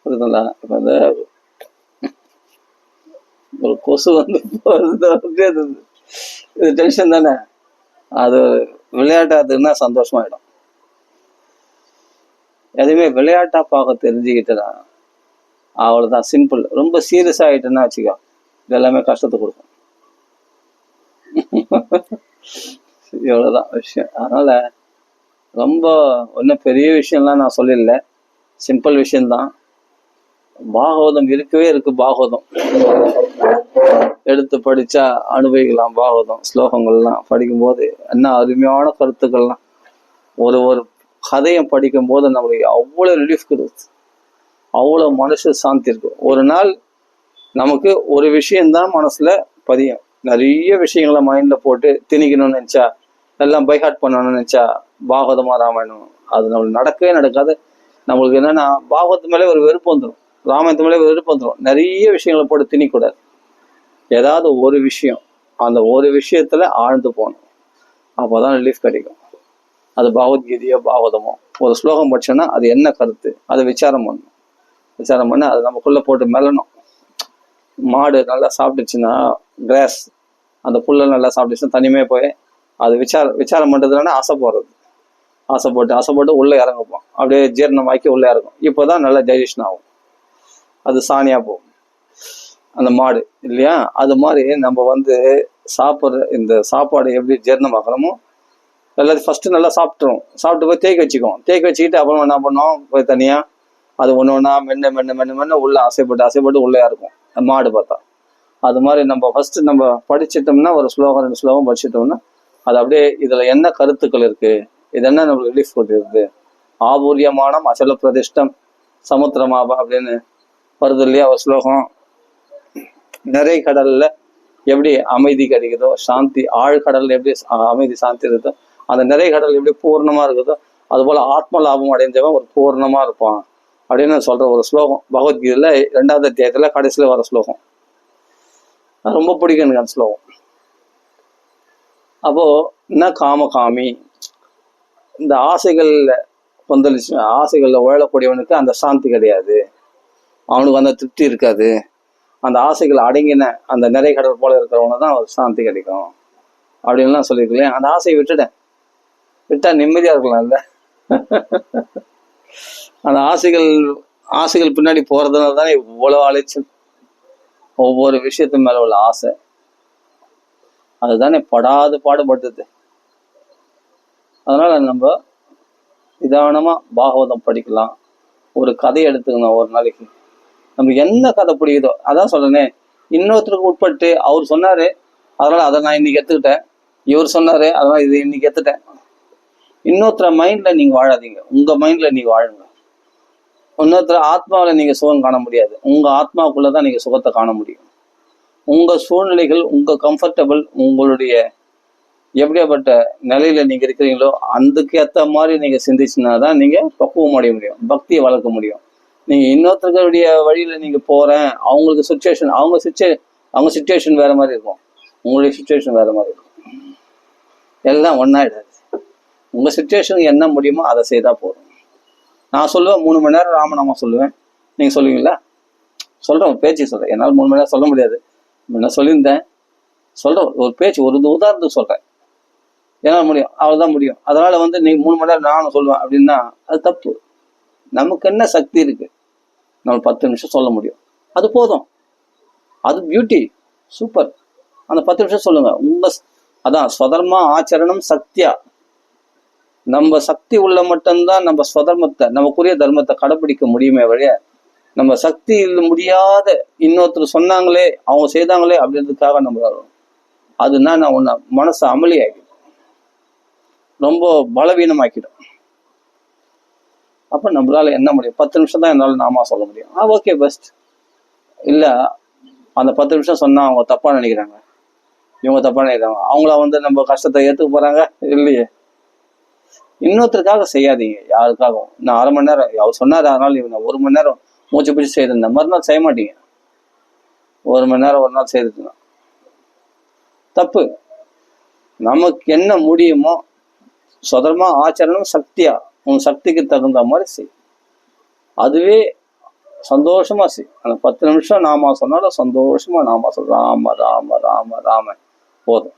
புரியுதுங்களா? இப்ப அந்த ஒரு கொசு இது டென்ஷன் தானே, அது விளையாட்டாதுன்னா சந்தோஷமாயிடும். எதுவுமே விளையாட்டா பார்க்க தெரிஞ்சுக்கிட்டுனா அவ்வளவுதான், சிம்பிள். ரொம்ப சீரியஸா ஆயிட்டுன்னா வச்சுக்கோ, இதெல்லாமே கஷ்டத்தை கொடுக்கும். இவ்வளவுதான் விஷயம். அதனால ரொம்ப ஒன்றும் பெரிய விஷயம்லாம் நான் சொல்லல, சிம்பிள் விஷயம்தான். பாகவதம் இருக்கவே இருக்கு. பாகவதம் எடுத்து படிச்சா அனுபவிக்கலாம். பாகவதம் ஸ்லோகங்கள்லாம் படிக்கும்போது என்ன அருமையான கருத்துக்கள்லாம். ஒரு ஒரு கதையை படிக்கும் போது நம்மளுக்கு அவ்வளோ ரிலீஃப் கொடுக்குது, அவ்வளோ மனசு சாந்தி இருக்கு. ஒரு நாள் நமக்கு ஒரு விஷயம்தான் மனசுல பதியும். நிறைய விஷயங்களை மைண்ட்ல போட்டு திணிக்கணும்னு நினைச்சா, எல்லாம் பைஹார்ட் பண்ணணும்னு நினைச்சா பாகவதமா ராமாயணம் அது நம்மளுக்கு நடக்கவே நடக்காது. நம்மளுக்கு என்னன்னா பாகவத்து மேலே ஒரு வெறுப்பு வந்துடும், ராமாயணத்து மேலே ஒரு வெறுப்பு வந்துடும். நிறைய விஷயங்களை போட்டு திணிக்கூடாது. ஏதாவது ஒரு விஷயம், அந்த ஒரு விஷயத்துல ஆழ்ந்து போகணும், அப்போதான் ரிலீஃப் கிடைக்கும். அது பகவத்கீதையோ பாகவதமோ ஒரு ஸ்லோகம் படிச்சோன்னா அது என்ன கருத்து, அதை விசாரம் பண்ணணும். விசாரம் பண்ண அது நமக்குள்ள போட்டு மெல்லணும். மாடு நல்லா சாப்பிட்டுச்சுன்னா, கிராஸ் அந்த புல்லை நல்லா சாப்பிட்டுச்சுன்னா தனிமையாக போய் அது விசாரம் பண்ணுறதுனா ஆசைப்படுறது. ஆசைப்பட்டு உள்ளே இறங்குப்போம், அப்படியே ஜீரணமாக்கி உள்ளே இறங்கும். இப்போதான் நல்லா டைஜஷன் ஆகும், அது சாணியாக போகும் அந்த மாடு இல்லையா? அது மாதிரி நம்ம சாப்பிட்ற இந்த சாப்பாடு எப்படி ஜீரணமாக்கணுமோ எல்லாத்தையும் ஃபர்ஸ்ட் நல்லா சாப்பிட்ருவோம். சாப்பிட்டு போய் தேய்க்க வச்சுக்கிட்டு அப்புறம் என்ன பண்ணோம், போய் தனியாக அது ஒன்று ஒன்றா மென்ன உள்ள ஆசைப்பட்டு உள்ளே இருக்கும் மாடு பார்த்தா. அது மாதிரி நம்ம ஃபர்ஸ்ட் நம்ம படிச்சிட்டோம்னா, ஒரு ஸ்லோகம் 2 ஸ்லோகம் படிச்சிட்டோம்னா அது அப்படியே இதுல என்ன கருத்துக்கள் இருக்கு, இது என்ன நம்மளுக்கு ரிலீஃப் கொடுக்குறது. ஆபூரியமானம் அச்சல பிரதிஷ்டம் சமுத்திரமாபா அப்படின்னு வருது இல்லையா ஒரு ஸ்லோகம். நிறைய கடல்ல எப்படி அமைதி கிடைக்குதோ, சாந்தி ஆழ்கடல்ல எப்படி அமைதி சாந்தி இருக்குதோ, அந்த நிறைய கடல் எப்படி பூர்ணமா இருக்குதோ, அது போல ஆத்ம லாபம் அடைஞ்சவன் ஒரு பூர்ணமா இருப்பான் அப்படின்னு சொல்ற ஒரு ஸ்லோகம் பகவத்கீதையில 2வது அத்தியாயத்துல கடைசியில வர ஸ்லோகம். ரொம்ப பிடிக்கும் எனக்கு அந்த ஸ்லோகம். அப்போ என்ன காமகாமி, இந்த ஆசைகள்ல கொந்தளிச்சு ஆசைகள்ல உழலக்கூடியவனுக்கு அந்த சாந்தி கிடையாது, அவனுக்கு அந்த திருப்தி இருக்காது. அந்த ஆசைகள் அடங்கின அந்த நிறை கடல் போல இருக்கிறவனு தான் ஒரு சாந்தி கிடைக்கும் அப்படின்லாம் சொல்லியிருக்கலையே. அந்த ஆசையை விட்டா நிம்மதியா இருக்கலாம்ல. அந்த ஆசைகள் பின்னாடி போறதுனால தானே இவ்வளவு அலைச்சல். ஒவ்வொரு விஷயத்து மேல உள்ள ஆசை அதுதானே பாடுபடுது. அதனால நம்ம நிதானமா பாகவதம் படிக்கலாம். ஒரு கதை எடுத்துக்கணும் ஒரு நாளைக்கு. நம்ம என்ன கதை பிடிக்குதோ அதான் சொல்றேனே, இன்னொருத்தருக்கு உட்பட்டு அவர் சொன்னாரு அதனால அதை நான் இன்னைக்கு எடுத்துக்கிட்டேன், இவர் சொன்னாரு அதனால இது இன்னைக்கு எடுத்துட்டேன். இன்னொருத்தர மைண்ட்ல நீங்க வாழாதீங்க, உங்க மைண்ட்ல நீங்க வாழுங்க. இன்னொருத்தர ஆத்மாவில நீங்க சுகம் காண முடியாது, உங்க ஆத்மாவுக்குள்ளதான் நீங்க சுகத்தை காண முடியும். உங்க சூழ்நிலைகள், உங்க கம்ஃபர்டபுள், உங்களுடைய எப்படியாப்பட்ட நிலையில நீங்க இருக்கிறீங்களோ அதுக்கு ஏற்ற மாதிரி நீங்க சிந்திச்சுனாதான் நீங்க பக்குவம் அடைய முடியும், பக்தியை வளர்க்க முடியும். நீங்க இன்னொருத்தருடைய வழியில நீங்க போறேன், அவங்களுக்கு சுச்சுவேஷன் அவங்க சுச்சுவேஷன் வேற மாதிரி இருக்கும், உங்களுடைய சுச்சுவேஷன் வேற மாதிரி இருக்கும். எல்லாம் ஒன்னாயிடாது. உங்க சுச்சுவேஷனுக்கு என்ன முடியுமோ அதை செய்தா போதும். நான் சொல்லுவேன் 3 மணி நேரம் ராமநாமம் சொல்லுவேன், நீங்க சொல்லுவீங்களா? சொல்றேன், பேச்சு சொல்றேன். என்னால் 3 மணி நேரம் சொல்ல முடியாது, நான் சொல்லியிருந்தேன். சொல்றேன் ஒரு பேச்சு, ஒரு உதாரணத்துக்கு சொல்றேன். ஏன்னா முடியும், அவ்வளவுதான் முடியும். அதனால நீங்க 3 மணி நேரம் நானும் சொல்லுவேன் அப்படின்னா அது தப்பு. நமக்கு என்ன சக்தி இருக்கு, நம்ம 10 நிமிஷம் சொல்ல முடியும், அது போதும். அது பியூட்டி, சூப்பர். அந்த 10 நிமிஷம் சொல்லுங்க. அதான் ஸ்வதர்மா ஆச்சரணம் சக்தியா. நம்ம சக்தி உள்ள மட்டும்தான் நம்ம ஸ்வதர்மத்தை, நமக்குரிய தர்மத்தை கடைபிடிக்க முடியுமே வழிய, நம்ம சக்தி முடியாத இன்னொருத்தர் சொன்னாங்களே அவங்க செய்தாங்களே அப்படின்றதுக்காக நம்ம அதுனா நான் உன்னை மனசை அமளியாகிடும், ரொம்ப பலவீனமாக்கிடும். அப்ப நம்மளால என்ன முடியும்? 10 நிமிஷம் தான் என்னால நாமா சொல்ல முடியும். Okay best. இல்ல அந்த 10 நிமிஷம் சொன்னா அவங்க தப்பா நினைக்கிறாங்க, இவங்க தப்பா நினைக்கிறாங்க, அவங்கள நம்ம கஷ்டத்தை ஏத்துக்க போறாங்க இல்லையே. இன்னொருத்தருக்காக செய்யாதீங்க, யாருக்காகவும். நான் 1/2 மணி நேரம் அவர் சொன்னாரு அதனால இவங்க 1 மணி நேரம் மூச்சு பிடிச்சி செய்திருந்தேன், மறுநாள் செய்ய மாட்டீங்க. 1 மணி நேரம் ஒரு நாள் செய்திருந்தா தப்பு. நமக்கு என்ன முடியுமோ சுதர்மா ஆச்சரணம் சக்தியா, உன் சக்திக்கு தகுந்த மாதிரி செய். அதுவே சந்தோஷமா செய். அந்த 10 நிமிஷம் நாமா சொன்னாலும் சந்தோஷமா நாமா சொல், ராம ராம ராம ராம போதும்.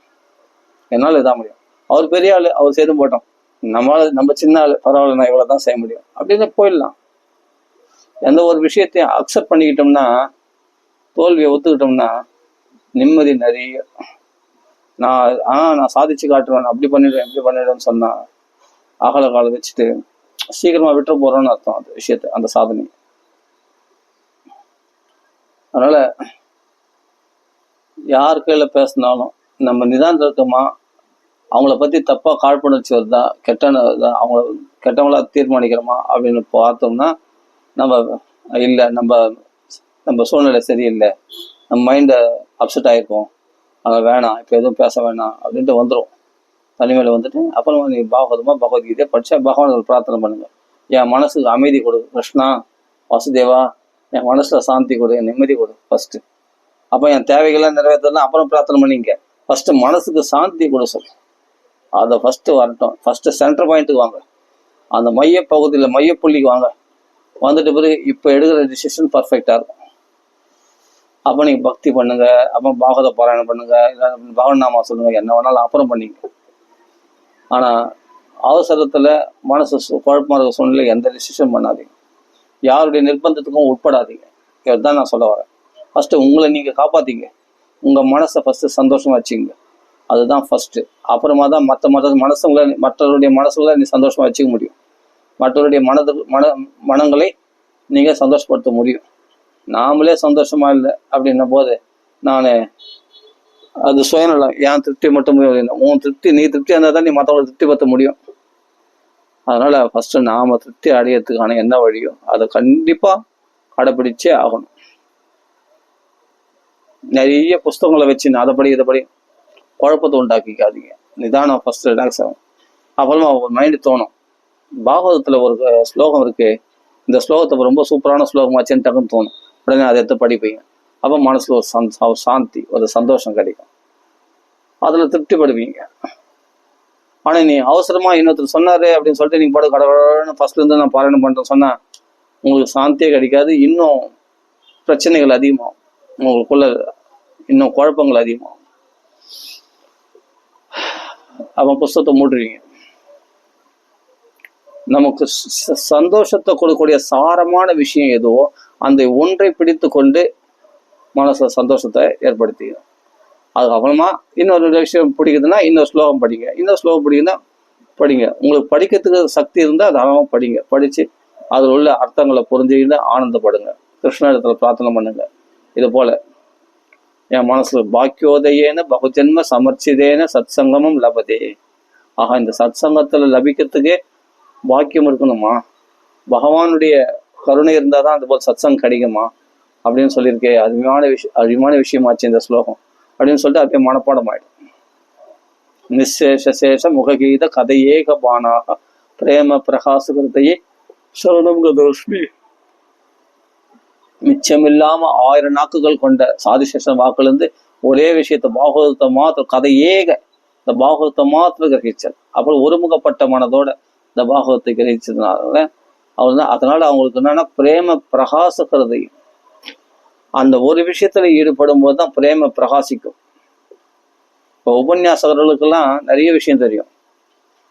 என்னால இதான் முடியும். அவர் பெரிய ஆளு, அவர் செய்து போட்டோம், நம்ம சின்ன ஆளு, பரவாயில்ல நான் இவ்வளவுதான் செய்ய முடியும் அப்படின்னு போயிடலாம். எந்த ஒரு விஷயத்தையும் அக்செப்ட் பண்ணிக்கிட்டோம்னா, தோல்வியை ஒத்துக்கிட்டோம்னா நிம்மதி நிறைய. நான் சாதிச்சு காட்டுவேன், அப்படி பண்ணிடுவேன் இப்படி பண்ணிடுவேன்னு சொன்னா அகல காலம் வச்சுட்டு சீக்கிரமா விட்டுற போறோம்னு அர்த்தம் அந்த விஷயத்த, அந்த சாதனை. அதனால யார் கையில பேசினாலும் நம்ம நிதானம் இருக்கோமா, அவங்கள பத்தி தப்பா காழ்ப்புணர்ச்சி வருதா, வருதா, அவங்கள கெட்டவங்களா தீர்மானிக்கிறோமா அப்படின்னு பார்த்தோம்னா நம்ம இல்லை, நம்ம சூழ்நிலை சரியில்லை, நம்ம மைண்டை அப்செட் ஆகிருக்கோம், அங்கே வேணாம் இப்போ எதுவும் பேச வேணாம் அப்படின்ட்டு வந்துடும். தனிமையில் வந்துட்டு அப்புறமா நீ பகவத்கீதையை படிச்சா பகவான் பிரார்த்தனை பண்ணுங்க, என் மனசுக்கு அமைதி கொடு கிருஷ்ணா, வாசுதேவா, என் மனசுல சாந்தி கொடு, என் நிம்மதி கொடு ஃபர்ஸ்ட். அப்போ என் தேவைகள்லாம் நிறைவேற்றலாம், அப்புறம் பிரார்த்தனை பண்ணிங்க. ஃபர்ஸ்ட் மனசுக்கு சாந்தி கொடு சொல்லு, அதை ஃபர்ஸ்ட் வரட்டும். ஃபர்ஸ்ட் சென்டர் பாயிண்ட்டுக்கு வாங்க, அந்த மைய பகுதியில் மையப்புள்ளிக்கு வாங்க. வந்துட்டு பிறகு இப்போ எடுக்கிற டிசிஷன் பர்ஃபெக்டா இருக்கும். அப்போ நீங்க பக்தி பண்ணுங்க, அப்போ பாகவத பாராயணம் பண்ணுங்க, இல்லை பகவன்னாமா சொல்லுங்க, என்ன வேணாலும் அப்புறம் பண்ணிங்க. ஆனா அவசரத்துல மனசு குழப்பமா இருக்க சூழ்நிலை எந்த டிசிஷன் பண்ணாதீங்க, யாருடைய நிர்பந்தத்துக்கும் உட்படாதீங்க. இதுதான் நான் சொல்ல வரேன். ஃபர்ஸ்ட் உங்களை நீங்க காப்பாத்தீங்க, உங்க மனசை ஃபர்ஸ்ட் சந்தோஷமா வச்சுங்க, அதுதான் ஃபர்ஸ்ட். அப்புறமா தான் மற்றவருடைய மனசுகளை நீ சந்தோஷமா வச்சுக்க முடியும், மற்றவருடைய மனங்களை நீங்க சந்தோஷப்படுத்த முடியும். நாமளே சந்தோஷமா இல்லை அப்படின்ன போது அது சுயநலம், என் திருப்தி மட்டும் உன் திருப்தி, நீ திருப்தி இருந்தால் தான் நீ மற்றவங்களை திருப்தி பற்ற முடியும். அதனால ஃபர்ஸ்ட் நாம திருப்தி அடையறதுக்கான என்ன வழியோ அதை கண்டிப்பா கடைப்பிடிச்சே ஆகணும். நிறைய புஸ்தகங்களை வச்சு அதை படி இதை படி குழப்பத்தை உண்டாக்கிக்காதீங்க. நிதானம் ஃபர்ஸ்ட் ரிலாக்ஸ் ஆகும். அப்புறமா ஒரு மைண்டு தோணும். பாகவதத்துல ஒரு ஸ்லோகம் இருக்கு, இந்த ஸ்லோகத்தை ரொம்ப சூப்பரான ஸ்லோகமாச்சுன்னு டக்குன்னு தோணும். உடனே அதை எடுத்து படிப்பீங்க. அப்போ மனசுல ஒரு சாந்தி, ஒரு சந்தோஷம் கிடைக்கும், அதுல திருப்திப்படுவீங்க. ஆனா நீ அவசரமா இன்னொருத்தர் சொன்னாரு அப்படின்னு சொல்லிட்டு நீங்க பாட்டு கடவுள்னு ஃபர்ஸ்ட்ல இருந்து நான் பாராயணம் பண்றேன்னு சொன்னா உங்களுக்கு சாந்தியே கிடைக்காது, இன்னும் பிரச்சனைகள் அதிகமாகும், உங்களுக்குள்ள இன்னும் குழப்பங்கள் அதிகமாகும். அப்ப புஸ்தகத்தை மூடுறீங்க. நமக்கு சந்தோஷத்தை கொடுக்கக்கூடிய சாரமான விஷயம் எதுவோ அந்த ஒன்றை பிடித்து கொண்டு மனச சந்தோஷத்தை ஏற்படுத்திக்கணும். அதுக்கப்புறமா இன்னொரு விஷயம் பிடிக்குதுன்னா இன்னொரு ஸ்லோகம் படிங்க, இன்னொரு ஸ்லோகம் பிடிக்குதுன்னா படிங்க. உங்களுக்கு படிக்கிறதுக்கு சக்தி இருந்தால் தாராளமாக படிங்க. படிச்சு அதில் உள்ள அர்த்தங்களை புரிஞ்சுக்கிட்டு ஆனந்தப்படுங்க, கிருஷ்ண பிரார்த்தனை பண்ணுங்க. இது போல என் மனசுல பாக்கியோதயேன பகுஜன்ம சமர்ச்சிதேன சத் சங்கமம் லபதே. ஆக இந்த சத் சங்கத்துல லபிக்கிறதுக்கே பாக்கியம் இருக்கணுமா, பகவானுடைய கருணை இருந்தால் தான் அது போல் சத் சங்கம் கிடைக்குமா அப்படின்னு சொல்லியிருக்கே, அருமையான விஷயமாச்சு இந்த ஸ்லோகம் அப்படின்னு சொல்லிட்டு அப்படியே மனப்பாடம் ஆயிடும். நிசேஷ முககீத கதையேக பானாக பிரேம பிரகாசகத்தையே சரணம் கதோஸ்மி. மிச்சமில்லாம 1000 நாக்குகள் கொண்ட சாதிசேஷ வாக்குலேருந்து ஒரே விஷயத்த பாகவதத்தை மாத்திரம் கதையேக, இந்த பாகவதத்தை மாத்திரம் கிரகிச்சல். அப்புறம் ஒருமுகப்பட்ட மனதோட இந்த பாகவத்தை கிரகிச்சதுனால அவர் தான், அதனால அவங்களுக்கு என்னன்னா பிரேம பிரகாசகிறதை, அந்த ஒரு விஷயத்துல ஈடுபடும் போது தான் பிரேம பிரகாசிக்கும். இப்போ உபன்யாசகர்களுக்கெல்லாம் நிறைய விஷயம் தெரியும்.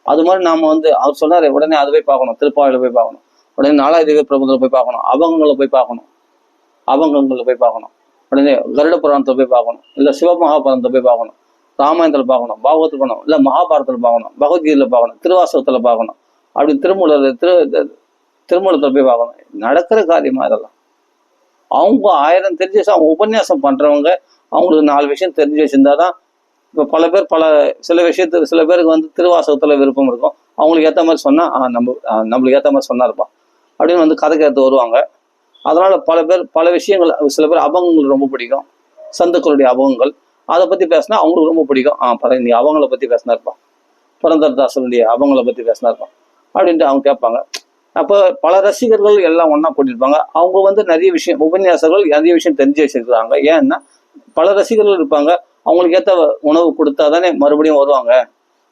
அது மாதிரி நாம அவர் சொன்னாரு உடனே அதை போய் பார்க்கணும், திருப்பாவையில போய் பார்க்கணும், உடனே நாலாயிர பிரபந்தத்தில் போய் பார்க்கணும், அபங்கங்களை போய் பார்க்கணும், போய் பார்க்கணும், உடனே கருட புராணத்தை போய் பார்க்கணும், இல்லை சிவமகாபுராணத்தை போய் பார்க்கணும். ராமாயணத்தில் பார்க்கணும், பாகவத்தில் பார்க்கணும், இல்லை மகாபாரதத்தில் பார்க்கணும், பகவத்கீதையில் பார்க்கணும், திருவாசகத்தில் பார்க்கணும், அப்படி திருமூலத்தில் போய் பார்க்கணும். நடக்கிற காரியமா இதெல்லாம்? அவங்க 1000 தெரிஞ்சு அவங்க உபன்யாசம் பண்றவங்க அவங்களுக்கு 4 விஷயம் தெரிஞ்சு வச்சிருந்தாதான். இப்போ பல பேர் சில பேருக்கு வந்து திருவாசகத்துல விருப்பம் இருக்கும், அவங்களுக்கு ஏற்ற மாதிரி சொன்னா நம்மளுக்கு ஏற்ற மாதிரி சொன்னாருப்பா அப்படின்னு வந்து கதை கேட்டு வருவாங்க. அதனால பல விஷயங்கள், சில பேர் அபங்கங்கள் ரொம்ப பிடிக்கும், சந்துக்களுடைய அபங்கங்கள், அதை பத்தி பேசினா அவங்களுக்கு ரொம்ப பிடிக்கும். நீ அவங்கள பத்தி பேசினாருப்பா, புரந்தரதாசனுடைய அவங்கள பத்தி பேசினாருப்பா அப்படின்ட்டு அவங்க கேட்பாங்க. அப்போ பல ரசிகர்கள் எல்லாம் ஒன்னா கூட்டியிருப்பாங்க. அவங்க வந்து நிறைய விஷயம், உபன்யாசர்கள் நிறைய விஷயம் தெரிஞ்சு வச்சிருக்கிறாங்க. ஏன்னா பல ரசிகர்கள் இருப்பாங்க, அவங்களுக்கு ஏற்ற உணவு கொடுத்தா தானே மறுபடியும் வருவாங்க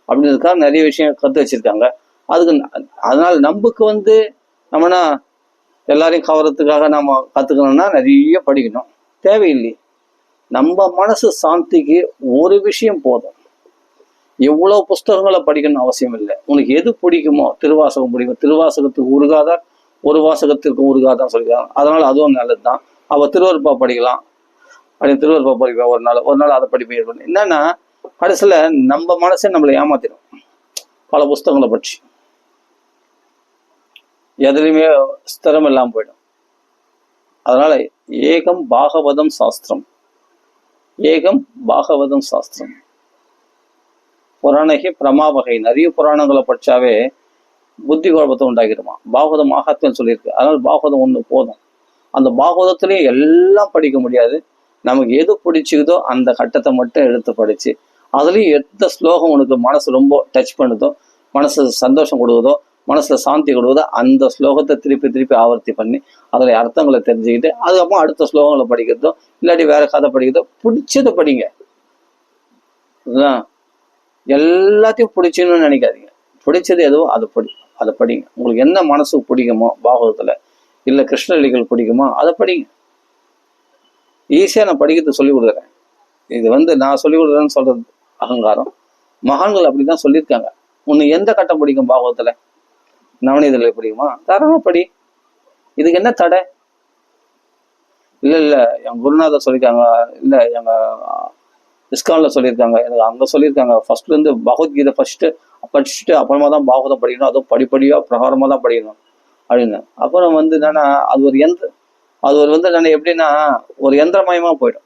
அப்படின்றதுக்காக நிறைய விஷயம் கற்று வச்சிருக்காங்க. அதனால நமக்கு வந்து நம்மனா எல்லாரையும் கவரத்துக்காக நம்ம கத்துக்கணும்னா நிறைய படிக்கணும் தேவையில்லை. நம்ம மனசு சாந்திக்கு ஒரு விஷயம் போதும். எவ்வளவு புஸ்தகங்களை படிக்கணும்னு அவசியம் இல்லை. உனக்கு எது பிடிக்குமோ, திருவாசகம் பிடிக்கும், திருவாசகத்துக்கு உருகாதான், ஒரு வாசகத்திற்கு உருகாதான் சொல்லிக்கலாம். அதனால அதுவும் நல்லதுதான். அவ திருவருப்பா படிக்கலாம், அப்படின்னு திருவருப்பா படிப்பேன். ஒரு நாள் அதை படிப்பேன். என்னன்னா கடைசியில நம்ம மனசே நம்மளை ஏமாத்திடும். பல புஸ்தகங்களை படிச்சு எதுலையுமே ஸ்திரம் இல்லாம போயிடும். அதனால ஏகம் பாகவதம் சாஸ்திரம், ஏகம் பாகவதம் சாஸ்திரம். புராணகி பிரமாவகை, நிறைய புராணங்களை படிச்சாவே புத்தி குழப்பத்தை உண்டாக்கிடுமா. பாகவதம் மகாத்மியம் சொல்லியிருக்கு. அதனால பாகவதம் ஒண்ணு போதும். அந்த பாகவதத்திலையும் எல்லாம் படிக்க முடியாது. நமக்கு எது பிடிச்சிக்குதோ அந்த கட்டத்தை மட்டும் எடுத்து படிச்சு, அதுலயும் எந்த ஸ்லோகம் உனக்கு மனசு ரொம்ப டச் பண்ணுதோ, மனசு சந்தோஷம் கொடுக்குதோ, மனசுல சாந்தி கொடுக்குதோ, அந்த ஸ்லோகத்தை திருப்பி ஆவர்த்தி பண்ணி அதுல அர்த்தங்களை தெரிஞ்சுக்கிட்டு அதுக்கப்புறம் அடுத்த ஸ்லோகங்களை படிக்கிறதோ, இல்லாட்டி வேற கதை படிக்கிறதோ, பிடிச்சதை படிங்க. எல்லாத்தையும் பிடிச்சுன்னு நினைக்காதீங்க. பிடிச்சது எதுவோ அதை படிங்க. உங்களுக்கு என்ன மனசுக்கு பிடிக்குமோ, பாகவதத்துல இல்ல கிருஷ்ணலீகள் பிடிக்குமோ அதை படிங்க. ஈஸியா நான் படிக்கிறது சொல்லி கொடுக்குறேன். இது வந்து நான் சொல்லி கொடுக்குறேன்னு சொல்றது அகங்காரம். மகான்கள் அப்படிதான் சொல்லியிருக்காங்க. உன்னை எந்த கட்டம் பிடிக்கும் பாகவதத்துல? நவநீதங்களை பிடிக்குமா? தாராளமா படி. இதுக்கு என்ன தடை? இல்ல என் குருநாதர் சொல்லியிருக்காங்க, இல்ல எங்க இஸ்கான்ல சொல்லியிருக்காங்க, எனக்கு அங்க சொல்லியிருக்காங்க ஃபர்ஸ்ட்ல இருந்து பகவத்கீதை படிச்சுட்டு அப்புறமா தான் பாகவதம் படிக்கணும், அதுவும் படிப்படியா பிரகாரமா தான் படிக்கணும் அப்படின்னு. அப்புறம் வந்து என்னன்னா அது வந்து நான் எப்படின்னா ஒரு யந்திரமயமா போயிடும்.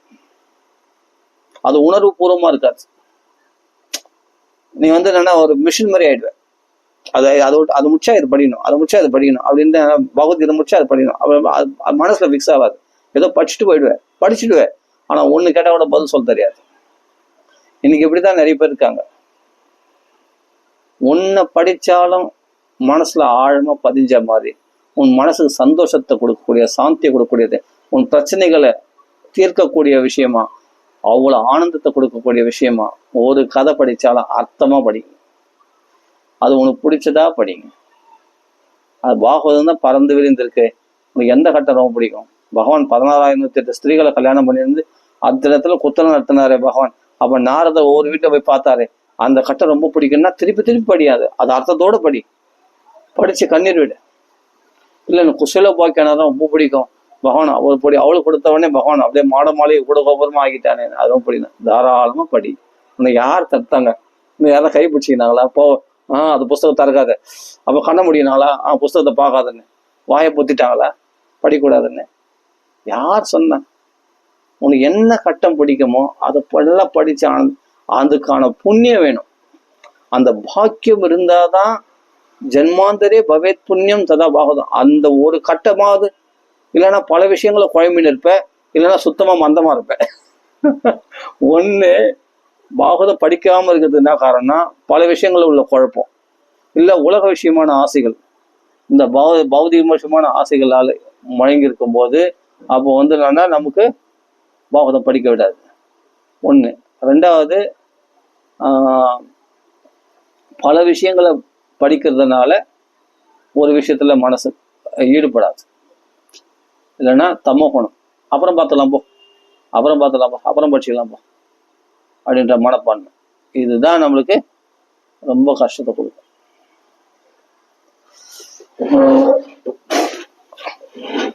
அது உணர்வு பூர்வமா இருக்காது. நீ வந்து என்னன்னா ஒரு மிஷின் மாதிரி ஆயிடுவேன். அது முடிச்சா இது படிக்கணும், அது முடிச்சா இது படிக்கணும் அப்படின்னு பகவத்கீதை முடிச்சா அது படிக்கணும். மனசுல ஃபிக்ஸ் ஆகாது. ஏதோ படிச்சுடுவேன். ஆனா ஒண்ணு கேட்டா கூட பதில் சொல்ல தெரியாது. இன்னைக்கு இப்படிதான் நிறைய பேர் இருக்காங்க. ஒன்ன படிச்சாலும் மனசுல ஆழமா பதிஞ்ச மாதிரி, உன் மனசுக்கு சந்தோஷத்தை கொடுக்கக்கூடிய, சாந்தியை கொடுக்கக்கூடியது, உன் பிரச்சனைகளை தீர்க்கக்கூடிய விஷயமா, அவ்வளவு ஆனந்தத்தை கொடுக்கக்கூடிய விஷயமா ஒரு கதை படிச்சாலும் அர்த்தமா படிங்க. அது உனக்கு பிடிச்சதா படிங்க. அது பாகவதம் தான் பறந்து விரிந்திருக்கு. உனக்கு எந்த கட்டம் ரொம்ப பிடிக்கும்? பகவான் 16,108 ஸ்திரீகளை கல்யாணம் பண்ணியிருந்து அந்த இடத்துல குத்தலம் நடத்தினாரே பகவான். அப்ப நாரத ஒவ்வொரு வீட்டை போய் பார்த்தாரு. அந்த கட்டம் ரொம்ப பிடிக்கும்னா திருப்பி படியாது, அது அர்த்தத்தோட படிச்சு கண்ணீர் விடு. இல்ல எனக்கு குசல பாக்கியானா தான் ரொம்ப பிடிக்கும் பகவான், ஒரு படி அவளுக்கு கொடுத்தவொடனே பகவான் அப்படியே மாலையை கூட கோபுரமா ஆகிட்டானே, அதுவும் பிடிக்கும். தாராளமா படி. உன்னை யார் தடுத்தாங்க? இன்னும் யாரும் கை பிடிச்சிக்கினாங்களா? அது புஸ்தகம் திறக்காத, அப்ப கண்ண முடியினாங்களா? புஸ்தகத்தை பார்க்காதுன்னு வாயை பொத்திட்டாங்களா படிக்கூடாதுன்னு? யார் சொன்ன? உனக்கு என்ன கட்டம் பிடிக்குமோ அதை எல்லாம் படிச்சு அதுக்கான புண்ணியம் வேணும். அந்த பாக்கியம் இருந்தாதான் ஜென்மாந்தரே பவேத் புண்ணியம் ததா பாகவதம். அந்த ஒரு கட்டமாவது இல்லைன்னா பல விஷயங்களை குழம்பின்னு இருப்ப, இல்லைன்னா சுத்தமா மந்தமா இருப்ப. ஒண்ணு பாகவதம் படிக்காம இருக்கிறது என்ன காரணம்னா பல விஷயங்கள் உள்ள குழப்பம், இல்ல உலக விஷயமான ஆசைகள், இந்த பௌதிக விஷயமான ஆசைகளால் முழங்கி இருக்கும் போது அப்போ வந்து என்னன்னா நமக்கு பாகவதம் படிக்க விடாது. ஒண்ணு. ரெண்டாவது, பல விஷயங்களை படிக்கிறதுனால ஒரு விஷயத்துல மனசு ஈடுபடாது. இல்லைன்னா தமோ குணம், அப்புறம் பார்த்துலாம் போ, அப்புறம் படிச்சுக்கலாம் போ அப்படின்ற மனப்பான்மை. இதுதான் நம்மளுக்கு ரொம்ப கஷ்டத்தை கொடுக்கும்.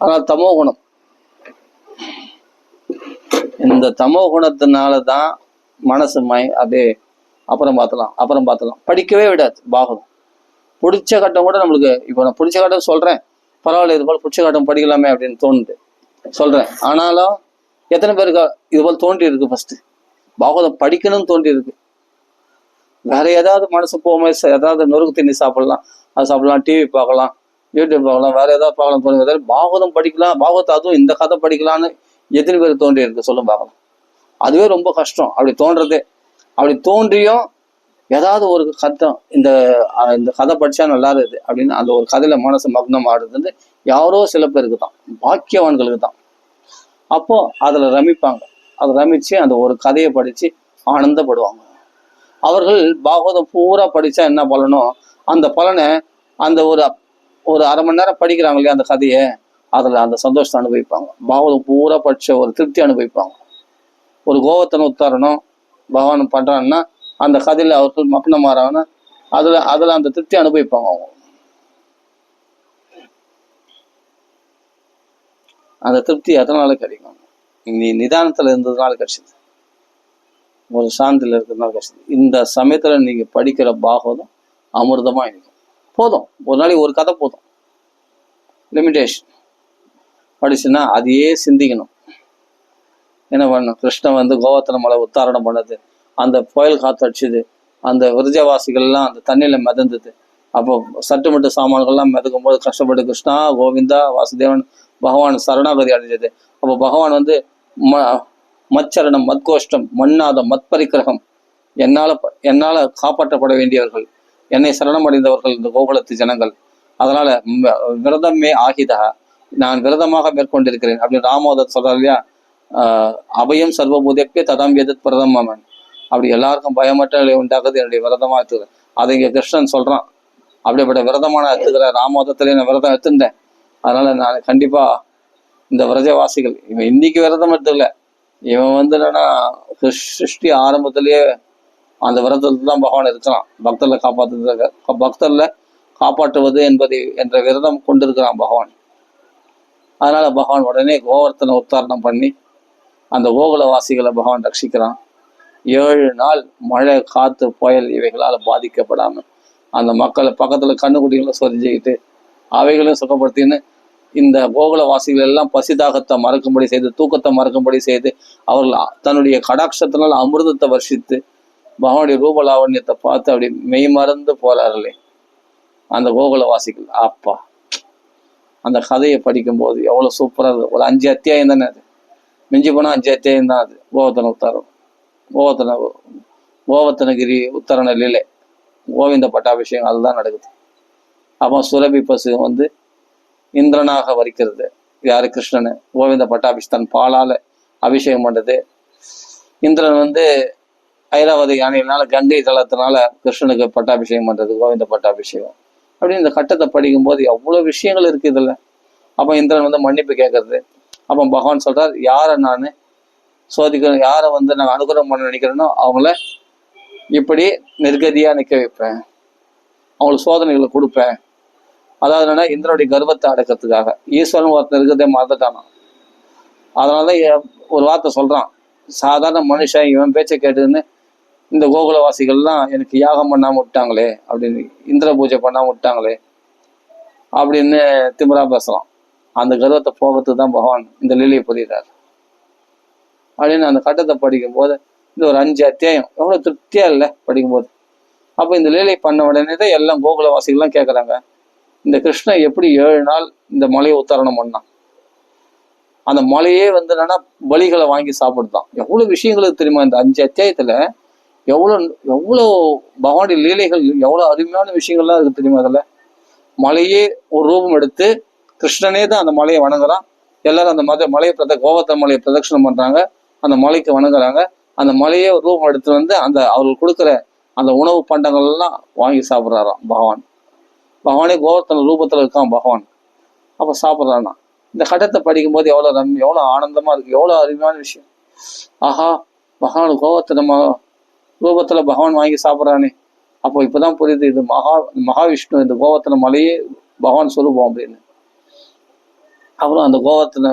ஆனா தமோ குணம், இந்த தமோ குணத்தினாலதான் மனசு அப்படியே அப்புறம் பார்த்தலாம் படிக்கவே விடாது பாகவதம். பிடிச்ச கட்டம் கூட நம்மளுக்கு, இப்போ நான் பிடிச்ச கட்டம் சொல்றேன், பரவாயில்ல இது போல பிடிச்ச கட்டம் படிக்கலாமே அப்படின்னு தோணுது சொல்றேன். ஆனாலும் எத்தனை பேருக்கு இது போல் தோன்றி இருக்கு? ஃபர்ஸ்ட் பாகவதம் படிக்கணும்னு தோன்றி இருக்கு. வேற ஏதாவது மனசு போகும்போது ஏதாவது நொறுக்கு தண்ணி சாப்பிடலாம், அது சாப்பிடலாம், டிவி பார்க்கலாம், யூடியூப் பார்க்கலாம், வேற ஏதாவது பார்க்கலாம் தோணுது. பாகவதம் படிக்கலாம், பாகவத்தை அதுவும் இந்த கதை படிக்கலான்னு எத்தனை பேர் தோன்றி இருக்கு சொல்லும் பார்க்கலாம். அதுவே ரொம்ப கஷ்டம் அப்படி தோன்றதே. அப்படி தோன்றியும் ஏதாவது ஒரு கட்டம் இந்த கதை படிச்சா நல்லா இருக்குது அப்படின்னு அந்த ஒரு கதையில மனசு மக்னம் ஆடுறது யாரோ சில பேருக்கு தான், பாக்கியவான்களுக்கு தான். அப்போ அதுல ரமிப்பாங்க. அதை ரமிச்சு அந்த ஒரு கதையை படிச்சு ஆனந்தப்படுவாங்க. அவர்கள் பாகவதம் பூரா படிச்சா என்ன பலனோ அந்த பலனை அந்த ஒரு அரை மணி நேரம் படிக்கிறாங்க இல்லையா அந்த கதையை, அதுல அந்த சந்தோஷத்தை அனுபவிப்பாங்க. பாகவதம் பூரா படிச்ச ஒரு திருப்தி அனுபவிப்பாங்க. ஒரு கோவர்த்தன உத்தாரணம் பகவான் பண்றான்னா அந்த கதையில அவர்கள் மக்னமாறாங்கன்னா அதுல அந்த திருப்தி அனுபவிப்பாங்க. அவங்க அந்த திருப்தி எதனால கிடைக்கும்? நீ நிதானத்துல இருந்ததுனால கிடைச்சது, ஒரு சாந்தியில இருக்கிறதுனால கிடைச்சது. இந்த சமயத்துல நீங்க படிக்கிற பாகவதம் அமிர்தமா இருக்கும். போதும், ஒரு நாளைக்கு ஒரு கதை போதும். லிமிடேஷன் படிச்சுன்னா அதையே சிந்திக்கணும். என்ன பண்ணும்? கிருஷ்ணன் கோவர்த்தன மலை உத்தாரணம் பண்ணது, அந்த புயல் காத்து அடிச்சுது, அந்த விரஜவாசிகள்லாம் அந்த தண்ணியில மிதந்தது. அப்போ சட்டுமட்டு சாமான்கள்லாம் மிதக்கும் போது கஷ்டப்பட்டு கிருஷ்ணா கோவிந்தா வாசுதேவன் பகவான் சரணாகதி அடைஞ்சது. அப்போ பகவான் மச்சரணம் மத்கோஷ்டம் மண்ணாத மத்பரிக்கிரகம், என்னால காப்பாற்றப்பட வேண்டியவர்கள், என்னை சரணமடைந்தவர்கள் இந்த கோகுலத்து ஜனங்கள். அதனால விரதமே ஆகிதா, நான் விரதமாக மேற்கொண்டிருக்கிறேன் அப்படின்னு ராமோதர் சொல்றாரு இல்லையா? அபயம் சர்வபூதப்பே ததாம் எதிர்த்து பிரதமன். அப்படி எல்லாருக்கும் பயமற்ற நிலை உண்டாக்குது என்னுடைய விரதமா எடுத்துக்கிறேன். அதை இங்க கிருஷ்ணன் சொல்றான். அப்படிப்பட்ட விரதமான எடுத்துக்கிற ராமோதத்திலே நான் விரதம் எடுத்துட்டேன். அதனால நான் கண்டிப்பா இந்த விரஜவாசிகள், இவன் இன்னைக்கு விரதம் எடுத்துக்கல, இவன் என்னன்னா சிருஷ்டி ஆரம்பத்திலேயே அந்த விரதத்துல தான் பகவான் இருக்கிறான். பக்தர்ல காப்பாற்றுவது என்ற விரதம் கொண்டிருக்கிறான் பகவான். அதனால பகவான் உடனே கோவர்த்தனை உத்தாரணம் பண்ணி அந்த கோகுலவாசிகளை பகவான் ரட்சிக்கிறான். 7 நாள் மழை காத்து புயல் இவைகளால் பாதிக்கப்படாம அந்த மக்களை பக்கத்துல கண்ணுக்குட்டிகளை சொரிஞ்சுக்கிட்டு அவைகளையும் சுகப்படுத்தின்னு இந்த கோகுலவாசிகள் எல்லாம் பசிதாகத்தை மறக்கும்படி செய்து, தூக்கத்தை மறக்கும்படி செய்து, அவர்கள் தன்னுடைய கடாட்சத்தினால் அமிர்தத்தை வர்ஷித்து பகவானுடைய ரூபலாவண்யத்தை பார்த்து அப்படி மெய் மறந்து போறார்களே அந்த கோகுலவாசிகள். அப்பா, அந்த கதையை படிக்கும்போது எவ்வளவு சூப்பரா இருக்கு. ஒரு 5 அத்தியாயம் தானே அது, மிஞ்சி போனா 5 அத்தியாயம் தான் அது. கோவர்த்தன உத்தாரம், கோவர்த்தனகிரி உத்தரண லீலை, கோவிந்த பட்டாபிஷேகம், அதுதான் நடக்குது. அப்போ சுரபி பசு இந்திரனாக வரிக்கிறது யாரு? கிருஷ்ணனு. கோவிந்த பட்டாபிஷேகம் தன் பாலால அபிஷேகம் பண்றது. இந்திரன் ஐராவதி யானையினால கங்கை தளத்தினால கிருஷ்ணனுக்கு பட்டாபிஷேகம் பண்றது, கோவிந்த பட்டாபிஷேகம். அப்படின்னு இந்த கட்டத்தை படிக்கும்போது எவ்வளவு விஷயங்கள் இருக்கு இதுல. அப்போ இந்திரன் மன்னிப்பு கேட்கறது. அப்போ பகவான் சொல்றார், யாரை நான் சோதிக்கணும், யாரை நான் அனுகிரகம் பண்ண நினைக்கிறேனோ அவங்கள இப்படி நிர்கதியா நிற்க வைப்பேன், அவங்களுக்கு சோதனைகளை கொடுப்பேன். அதாவது என்னன்னா இந்திரனுடைய கர்வத்தை அடக்கிறதுக்காக. ஈஸ்வரன் ஒருத்தர் இருக்கிறதே மறந்துட்டானா. அதனாலதான் ஒரு வார்த்தை சொல்றான், சாதாரண மனுஷன் இவன் பேச்சை கேட்டுன்னு இந்த கோகுலவாசிகள்லாம் எனக்கு யாகம் பண்ணாம விட்டாங்களே அப்படின்னு, இந்திர பூஜை பண்ணாம விட்டாங்களே அப்படின்னு திமிரா பேசலாம். அந்த கர்வத்தை போகிறதுக்கு தான் பகவான் இந்த லீலையை புரிகிறார் அப்படின்னு அந்த கட்டத்தை படிக்கும்போது இந்த ஒரு 5 அத்தியாயம் எவ்வளவு திருப்தியா இல்லை படிக்கும்போது. அப்போ இந்த லீலை பண்ண உடனே தான் எல்லாம் கோகுலவாசிகள்லாம் கேட்குறாங்க, இந்த கிருஷ்ணன் எப்படி 7 நாள் இந்த மலையை உத்தாரணம் பண்ணான்? அந்த மலையே என்னன்னா பலிகளை வாங்கி சாப்பிடுதான். எவ்வளவு விஷயங்களுக்கு தெரியுமா இந்த 5 அத்தியாயத்துல? எவ்வளவு பகவானுடைய லீலைகள், எவ்வளவு அருமையான விஷயங்கள்லாம் இருக்கு தெரியுமா? அதுல மலையே ஒரு ரூபம் எடுத்து கிருஷ்ணனே தான் அந்த மலையை வணங்குறான். எல்லாரும் அந்த மலையை கோவர்த்தன மலையை பிரதட்சணம் பண்றாங்க, அந்த மலைக்கு வணங்குறாங்க. அந்த மலையே ஒரு ரூபம் எடுத்து அந்த அவர்கள் கொடுக்குற அந்த உணவு பண்டங்கள் எல்லாம் வாங்கி சாப்பிட்றாராம் பகவான். பகவானே கோவர்த்தன ரூபத்துல இருக்கான் பகவான். அப்ப சாப்பிட்றானா. இந்த கட்டத்தை படிக்கும்போது எவ்வளவு ஆனந்தமா இருக்கு, எவ்வளவு அருமையான விஷயம். ஆஹா, பகவான் கோவர்த்தன ரூபத்துல பகவான் வாங்கி சாப்பிட்றானே. அப்போ இப்பதான் புரியுது, இது மகாவிஷ்ணு, இந்த கோவர்த்தன மலையே பகவான் சொல்லுவோம் அப்படின்னு. அப்புறம் அந்த கோவர்த்தன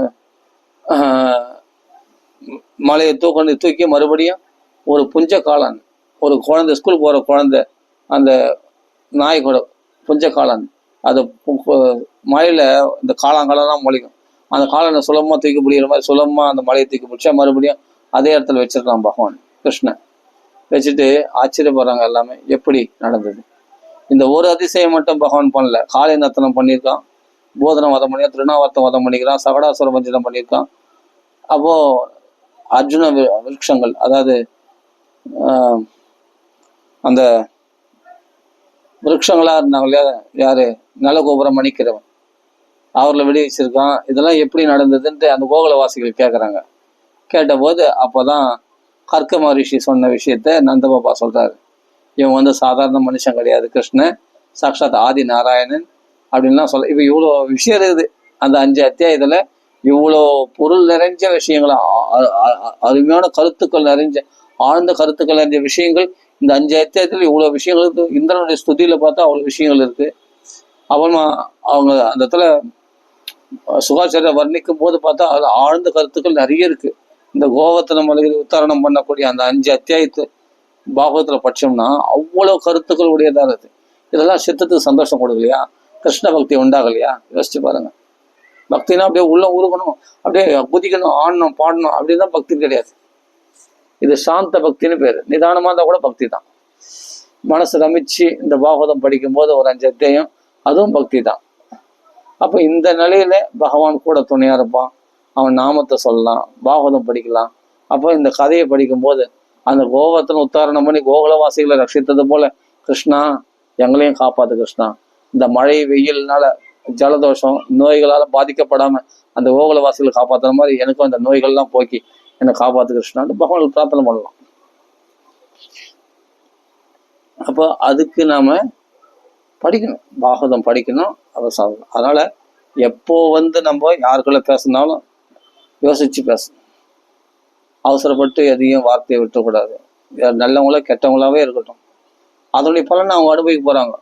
மலையை தூக்கி மறுபடியும் ஒரு புஞ்ச காளான், ஒரு குழந்தை ஸ்கூல் போகிற குழந்தை அந்த நாய் கூட புஞ்ச காளான், அது மழையில் இந்த காளாங்காலெல்லாம் முளைக்கும். அந்த காளானை சுலபமாக தூக்கி பிடிக்கிற மாதிரி சுலபமாக அந்த மலையை தூக்கி பிடிச்சா மறுபடியும் அதே இடத்துல வச்சிருக்கான் பகவான் கிருஷ்ணன். வச்சுட்டு ஆச்சரியப்படுறாங்க எல்லாமே, எப்படி நடந்தது. இந்த ஒரு அதிசயம் மட்டும் பகவான் பண்ணல, காளை நர்த்தனம் பண்ணியிருக்கான், போதனம் வதம் பண்ணியிருக்கான், திருநாவர்த்தம் வதம் பண்ணிக்கிறான், சகடாசுர பஞ்சனம் பண்ணியிருக்கான். அப்போ அர்ஜுன விருட்சங்கள், அதாவது அந்த விருட்சங்களா இருந்தாங்க இல்லையா, யாரு நலகோபுரம் மணிக்கிறவன், அவர்களை விடுவிச்சிருக்கான். இதெல்லாம் எப்படி நடந்ததுன்ட்டு அந்த கோகுலவாசிகள் கேட்குறாங்க. கேட்டபோது அப்போதான் கர்க்க மகரிஷி சொன்ன விஷயத்த நந்தபாபா சொல்றாரு. இவன் வந்து சாதாரண மனுஷன் கிடையாது, கிருஷ்ணன் சாக்ஷாத் ஆதி நாராயணன் அப்படின்லாம் சொல்ல. இப்போ இவ்வளோ விஷயம் இருக்குது அந்த 5 அத்தியாயத்துல, இவ்வளோ பொருள் நிறைஞ்ச விஷயங்கள், அருமையான கருத்துக்கள் நிறைஞ்ச, ஆழ்ந்த கருத்துக்கள் நிறைஞ்ச விஷயங்கள் இந்த 5 அத்தியாயத்துல இவ்வளோ விஷயங்கள் இருக்கு. இந்திரனுடைய ஸ்துதியில பார்த்தா அவ்வளோ விஷயங்கள் இருக்கு. அப்புறமா அவங்க அந்த இடத்துல சுகாச்சாரிய வர்ணிக்கும் போது பார்த்தா அது ஆழ்ந்த கருத்துக்கள் நிறைய இருக்கு. இந்த கோவர்த்தன மலையில் உத்தாரணம் பண்ணக்கூடிய அந்த 5 அத்தியாயத்து பாகவத்துல பட்சம்னா அவ்வளவு கருத்துக்கள் உடையதா இருக்கு. இதெல்லாம் சித்தத்துக்கு சந்தோஷம் கொடுக்கலையா? கிருஷ்ண பக்தி உண்டாகலையா? யோசிச்சு பாருங்க. பக்தினா அப்படியே உள்ள உருகணும், அப்படியே குதிக்கணும், ஆடணும், பாடணும் அப்படிதான் பக்தி கிடையாது. இது சாந்த பக்தின்னு பேரு. நிதானமா இருந்தா கூட பக்தி தான். மனசு ரமிச்சு இந்த பாகவதம் படிக்கும் போது ஒரு 5 அத்தியாயம், அதுவும் பக்தி தான். அப்போ இந்த நிலையில பகவான் கூட துணையா இருப்பான். அவன் நாமத்தை சொல்லலாம், பாகவதம் படிக்கலாம். அப்போ இந்த கதையை படிக்கும் போது அந்த கோவர்த்தன உத்தாரணம் பண்ணி கோகுலவாசிகளை ரட்சித்தது போல, கிருஷ்ணா எங்களையும் காப்பாத்து கிருஷ்ணா. இந்த மழை வெயில்னால ஜலதோஷம் நோய்களால பாதிக்கப்படாம அந்த கோகுலவாசிகளை காப்பாத்துற மாதிரி எனக்கும் அந்த நோய்கள்லாம் போக்கி என்னை காப்பாத்து கிருஷ்ணான்னு பகவானுக்கு பிரார்த்தனை பண்ணலாம். அப்போ அதுக்கு நாம படிக்கணும், பாகவதம் படிக்கணும், அவசியம். அதனால எப்போ வந்து நம்ம யாருக்குள்ள பேசினாலும் யோசிச்சு பேசணும். அவசரப்பட்டு எதையும் வார்த்தையை விட்டுக்கூடாது. நல்லவங்களோ கெட்டவங்களாவே இருக்கட்டும், அதனுடைய பலனை அவங்க அனுபவிக்க போறாங்க.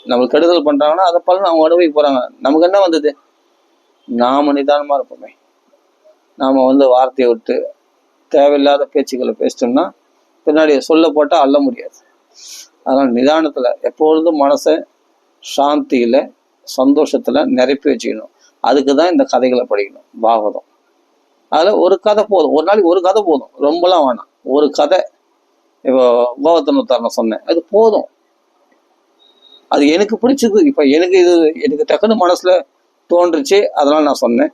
நம்மளுக்கு கெடுதல் பண்றாங்கன்னா அதை பலனை அவங்க அனுபவிக்க போறாங்க. நமக்கு என்ன வந்தது? நாம நிதானமா இருப்போமே. நாம வந்து வார்த்தையை விட்டு தேவையில்லாத பேச்சுக்களை பேசிட்டோம்னா பின்னாடி சொல்ல போட்டா அள்ள முடியாது. அதனால நிதானத்துல எப்பொழுதும் மனசை சாந்தியில சந்தோஷத்துல நிரப்பி வச்சுக்கணும். அதுக்குதான் இந்த கதைகளை படிக்கணும், பாகவதம். அதுல ஒரு கதை போதும், ஒரு நாளைக்கு ஒரு கதை போதும், ரொம்பலாம் வேணாம். ஒரு கதை, இப்போ கோவர்த்தன உத்தாரணம் சொன்னேன், அது போதும். அது எனக்கு பிடிச்சது. இப்ப எனக்கு டக்குன்னு மனசுல தோன்றுச்சு, அதனால நான் சொன்னேன்.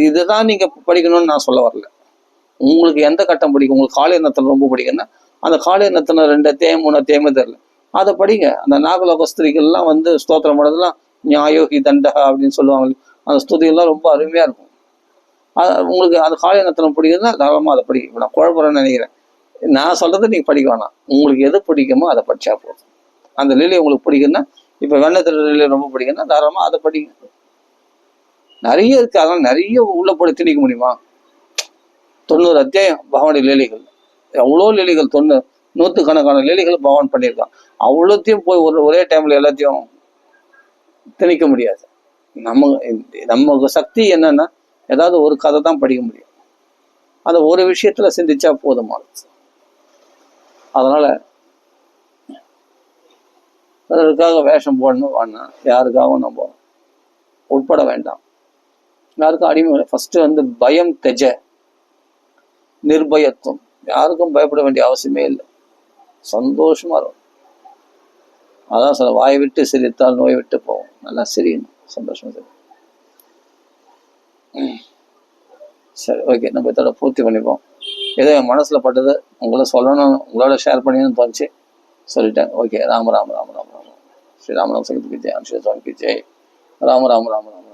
இதுதான் நீங்க படிக்கணும்னு நான் சொல்ல வரல. உங்களுக்கு எந்த கட்டம் பிடிக்கும்? உங்களுக்கு காலை நத்தனம் ரொம்ப பிடிக்குன்னா அந்த காலை நத்தனம் 2 அத்தியாயம் 3 அத்தியாயமே தெரியல, அதை படிங்க. அந்த நாகலோகஸ்திரிகள்லாம் வந்து ஸ்தோத்திரம் பண்ணதெல்லாம் நியாயோகி தண்டகா அப்படின்னு சொல்லுவாங்க. அந்த ஸ்துதிகள்லாம் ரொம்ப அருமையா இருக்கும். உங்களுக்கு அந்த காலை நத்தனம் பிடிக்குதுன்னா தாராளமா அதை படிக்க. இப்ப நான் குழப்பறேன்னு நினைக்கிறேன். நான் சொல்றதை நீங்க படிக்க வேணாம். உங்களுக்கு எது பிடிக்குமோ அதை படிச்சா போதும். அந்த லீலை உங்களுக்கு பிடிக்குன்னா, இப்ப வெண்ணத்திர லீலை ரொம்ப பிடிக்குன்னா தாராளமா அதை படிங்க. நிறைய இருக்கு, அதனால நிறைய உள்ள போய் திணிக்க முடியுமா? 90 அத்தியாயம் பகவானுடைய லீலைகள், எவ்வளோ லீலைகள், 100கணக்கான லீலைகள் பகவான் பண்ணியிருக்கான். அவ்வளோத்தையும் போய் ஒரே டைம்ல எல்லாத்தையும் திணிக்க முடியாது. நம்ம சக்தி என்னன்னா, ஏதாவது ஒரு கதை தான் படிக்க முடியும். அந்த ஒரு விஷயத்துல சிந்திச்சா போதுமானது. அதனால அதற்காக வேஷம் போடணும் வேணாம், யாருக்காகவும் நம்ம உட்பட வேண்டாம். யாருக்கும் அடிமை. ஃபர்ஸ்ட் வந்து பயம் தெஜ, நிர்பயத்துவம். யாருக்கும் பயப்பட வேண்டிய அவசியமே இல்லை. சந்தோஷமா இருக்கும். அதான் சொல்ல, வாய் விட்டு சிரித்தால் நோய் விட்டு போவோம். நல்லா சிரிக்கணும், சந்தோஷமா சரி. சரி, ஓகே, நம்ம இதோட பூர்த்தி பண்ணிப்போம். ஏதோ என் மனசுல பட்டது உங்களை சொல்லணும், உங்களோட ஷேர் பண்ணின்னு தோணுச்சு, சொல்லிட்டேன். ஓகே, ராம ராம ராம ராம ராம. ஸ்ரீ ராமராம் சங்கத்துக்கு ஜெய், ஸ்ரீ சுவாமிக்கு ஜெய். ராம ராம ராம ராம.